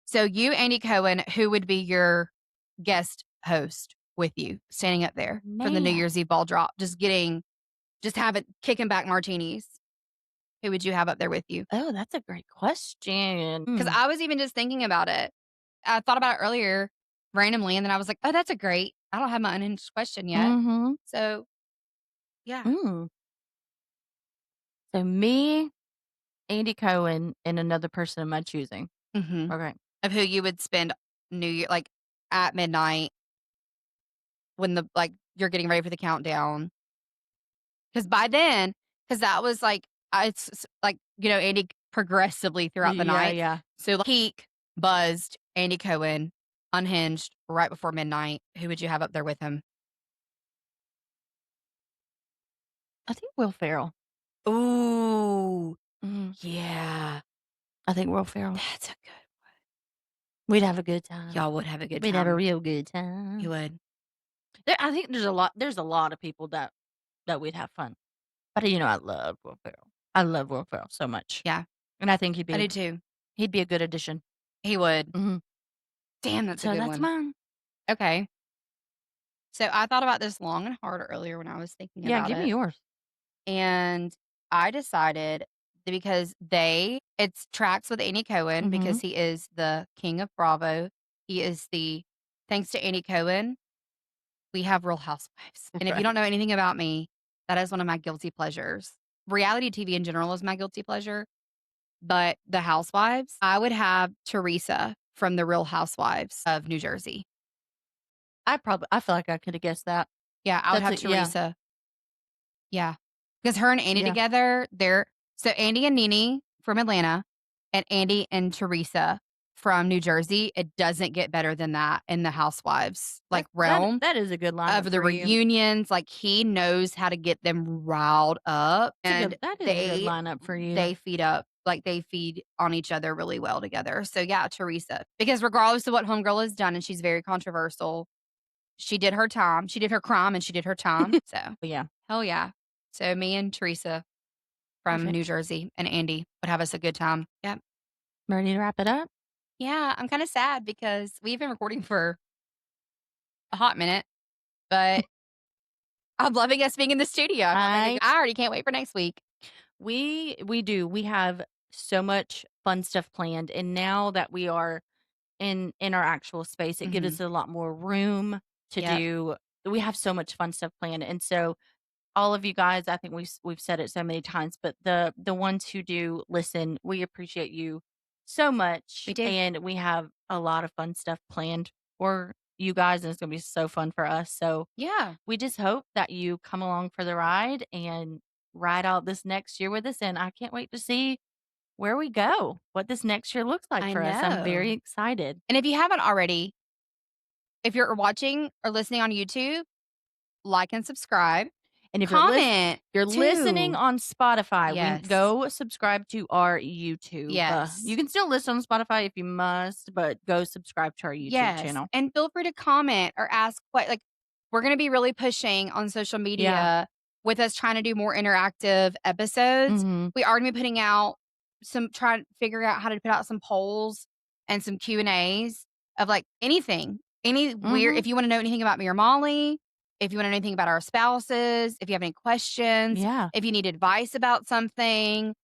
So you, Andy Cohen, who would be your guest host with you, standing up there for the New Man. Year's Eve ball drop, just have it kicking back martinis. Who would you have up there with you? Oh, that's a great question. Because Mm. I was even just thinking about it. I thought about it earlier randomly, and then I was like, "Oh, that's a great." I don't have my unhinged question yet, Mhm. so yeah. Mm. So me, Andy Cohen, and another person of my choosing. Mhm. Okay. Of who you would spend New Year like at midnight when you're getting ready for the countdown. Because by then, because that was like it's like Andy progressively throughout the Yeah, night. yeah. So like, peak buzzed Andy Cohen, unhinged right before midnight. Who would you have up there with him? I think Will Ferrell. Ooh, Mhm. yeah. I think Will Ferrell. That's a good We'd have a good time. y'all would have a good We'd have a time. real good You time. would. I think there's a lot of people that we'd have fun. But, I love Will Ferrell. I love Will Ferrell so much, Yeah, and I think I do too. he'd be a good addition. He would. Mhm. Damn, that's a So good that's one. mine. Okay. So I thought about this long and hard earlier when I was thinking Yeah, about give me it. yours. And I decided that because it's tracks with Andy Cohen Mhm. because he is the king of Bravo. He is thanks to Andy Cohen, we have Real Housewives. And if you don't know Right. anything about me, that is one of my guilty pleasures. Reality TV in general is my guilty pleasure. But the housewives, I would have Teresa from the Real Housewives of New Jersey. I feel like I coulda guessed that. Yeah, I would That's have it, yeah. Teresa. Yeah. Because her and Andy Yeah. together, they're so Andy and Nene from Atlanta and Andy and Teresa from New Jersey. It doesn't get better than that in the housewives, like, realm That is a good lineup of the for you. reunions. Like, he knows how to get them riled up, and That is a good they lineup for you. they feed up like, they feed on each other really well together. So, yeah, Teresa, because regardless of what homegirl has done, and she's very controversial, she did her time. She did her crime, and she did her time. So, But yeah, hell yeah. So, me and Teresa from New perfect. Jersey and Andy would have us a good time. Yep. Ready to wrap it up? Yeah, I'm kinda sad because we've been recording for a hot minute, but I'm loving us being in the studio. I I already can't wait for next week. we do. We have so much fun stuff planned, and now that we are in our actual space, it gives Mhm. us a lot more room to Yep. do. We have so much fun stuff planned, and so all of you guys, I think we've said it so many times, but the ones who do listen, we appreciate you so much, We do. and we have a lot of fun stuff planned for you guys, and it's gonna be so fun for us. So Yeah, we just hope that you come along for the ride and ride out this next year with us. And I can't wait to see where we go, what this next year looks like I for us. I'm very know. excited. And if you haven't already, if you're watching or listening on YouTube, like and subscribe. And Comment you're listening too. on Spotify, we Yes. go subscribe to our YouTube. You Yes. can still listen on Spotify if you must, but go subscribe to our YouTube Yes, channel. and feel free to comment or ask what like, we're gonna be really pushing on social Yeah. media with us trying to do more interactive episodes. Hmm. We are gonna be putting out some trying to figure out how to put out some polls and some Q&As of, like, anything, any weird Hmm. if you wanna know anything about me or Molly, if you wanna know anything about our spouses, if you have any questions, Yeah. if you need advice about something,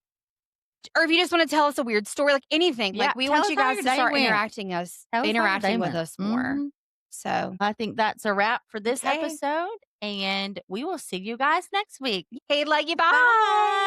or if you just wanna tell us a weird story, like, anything, Yeah. like, we Tell want us you how guys your to day start went. Tell us how your day interacting with went. us more. So, I think that's a wrap for this okay. episode, and we will see you guys next week. Okay, love you, bye. Bye.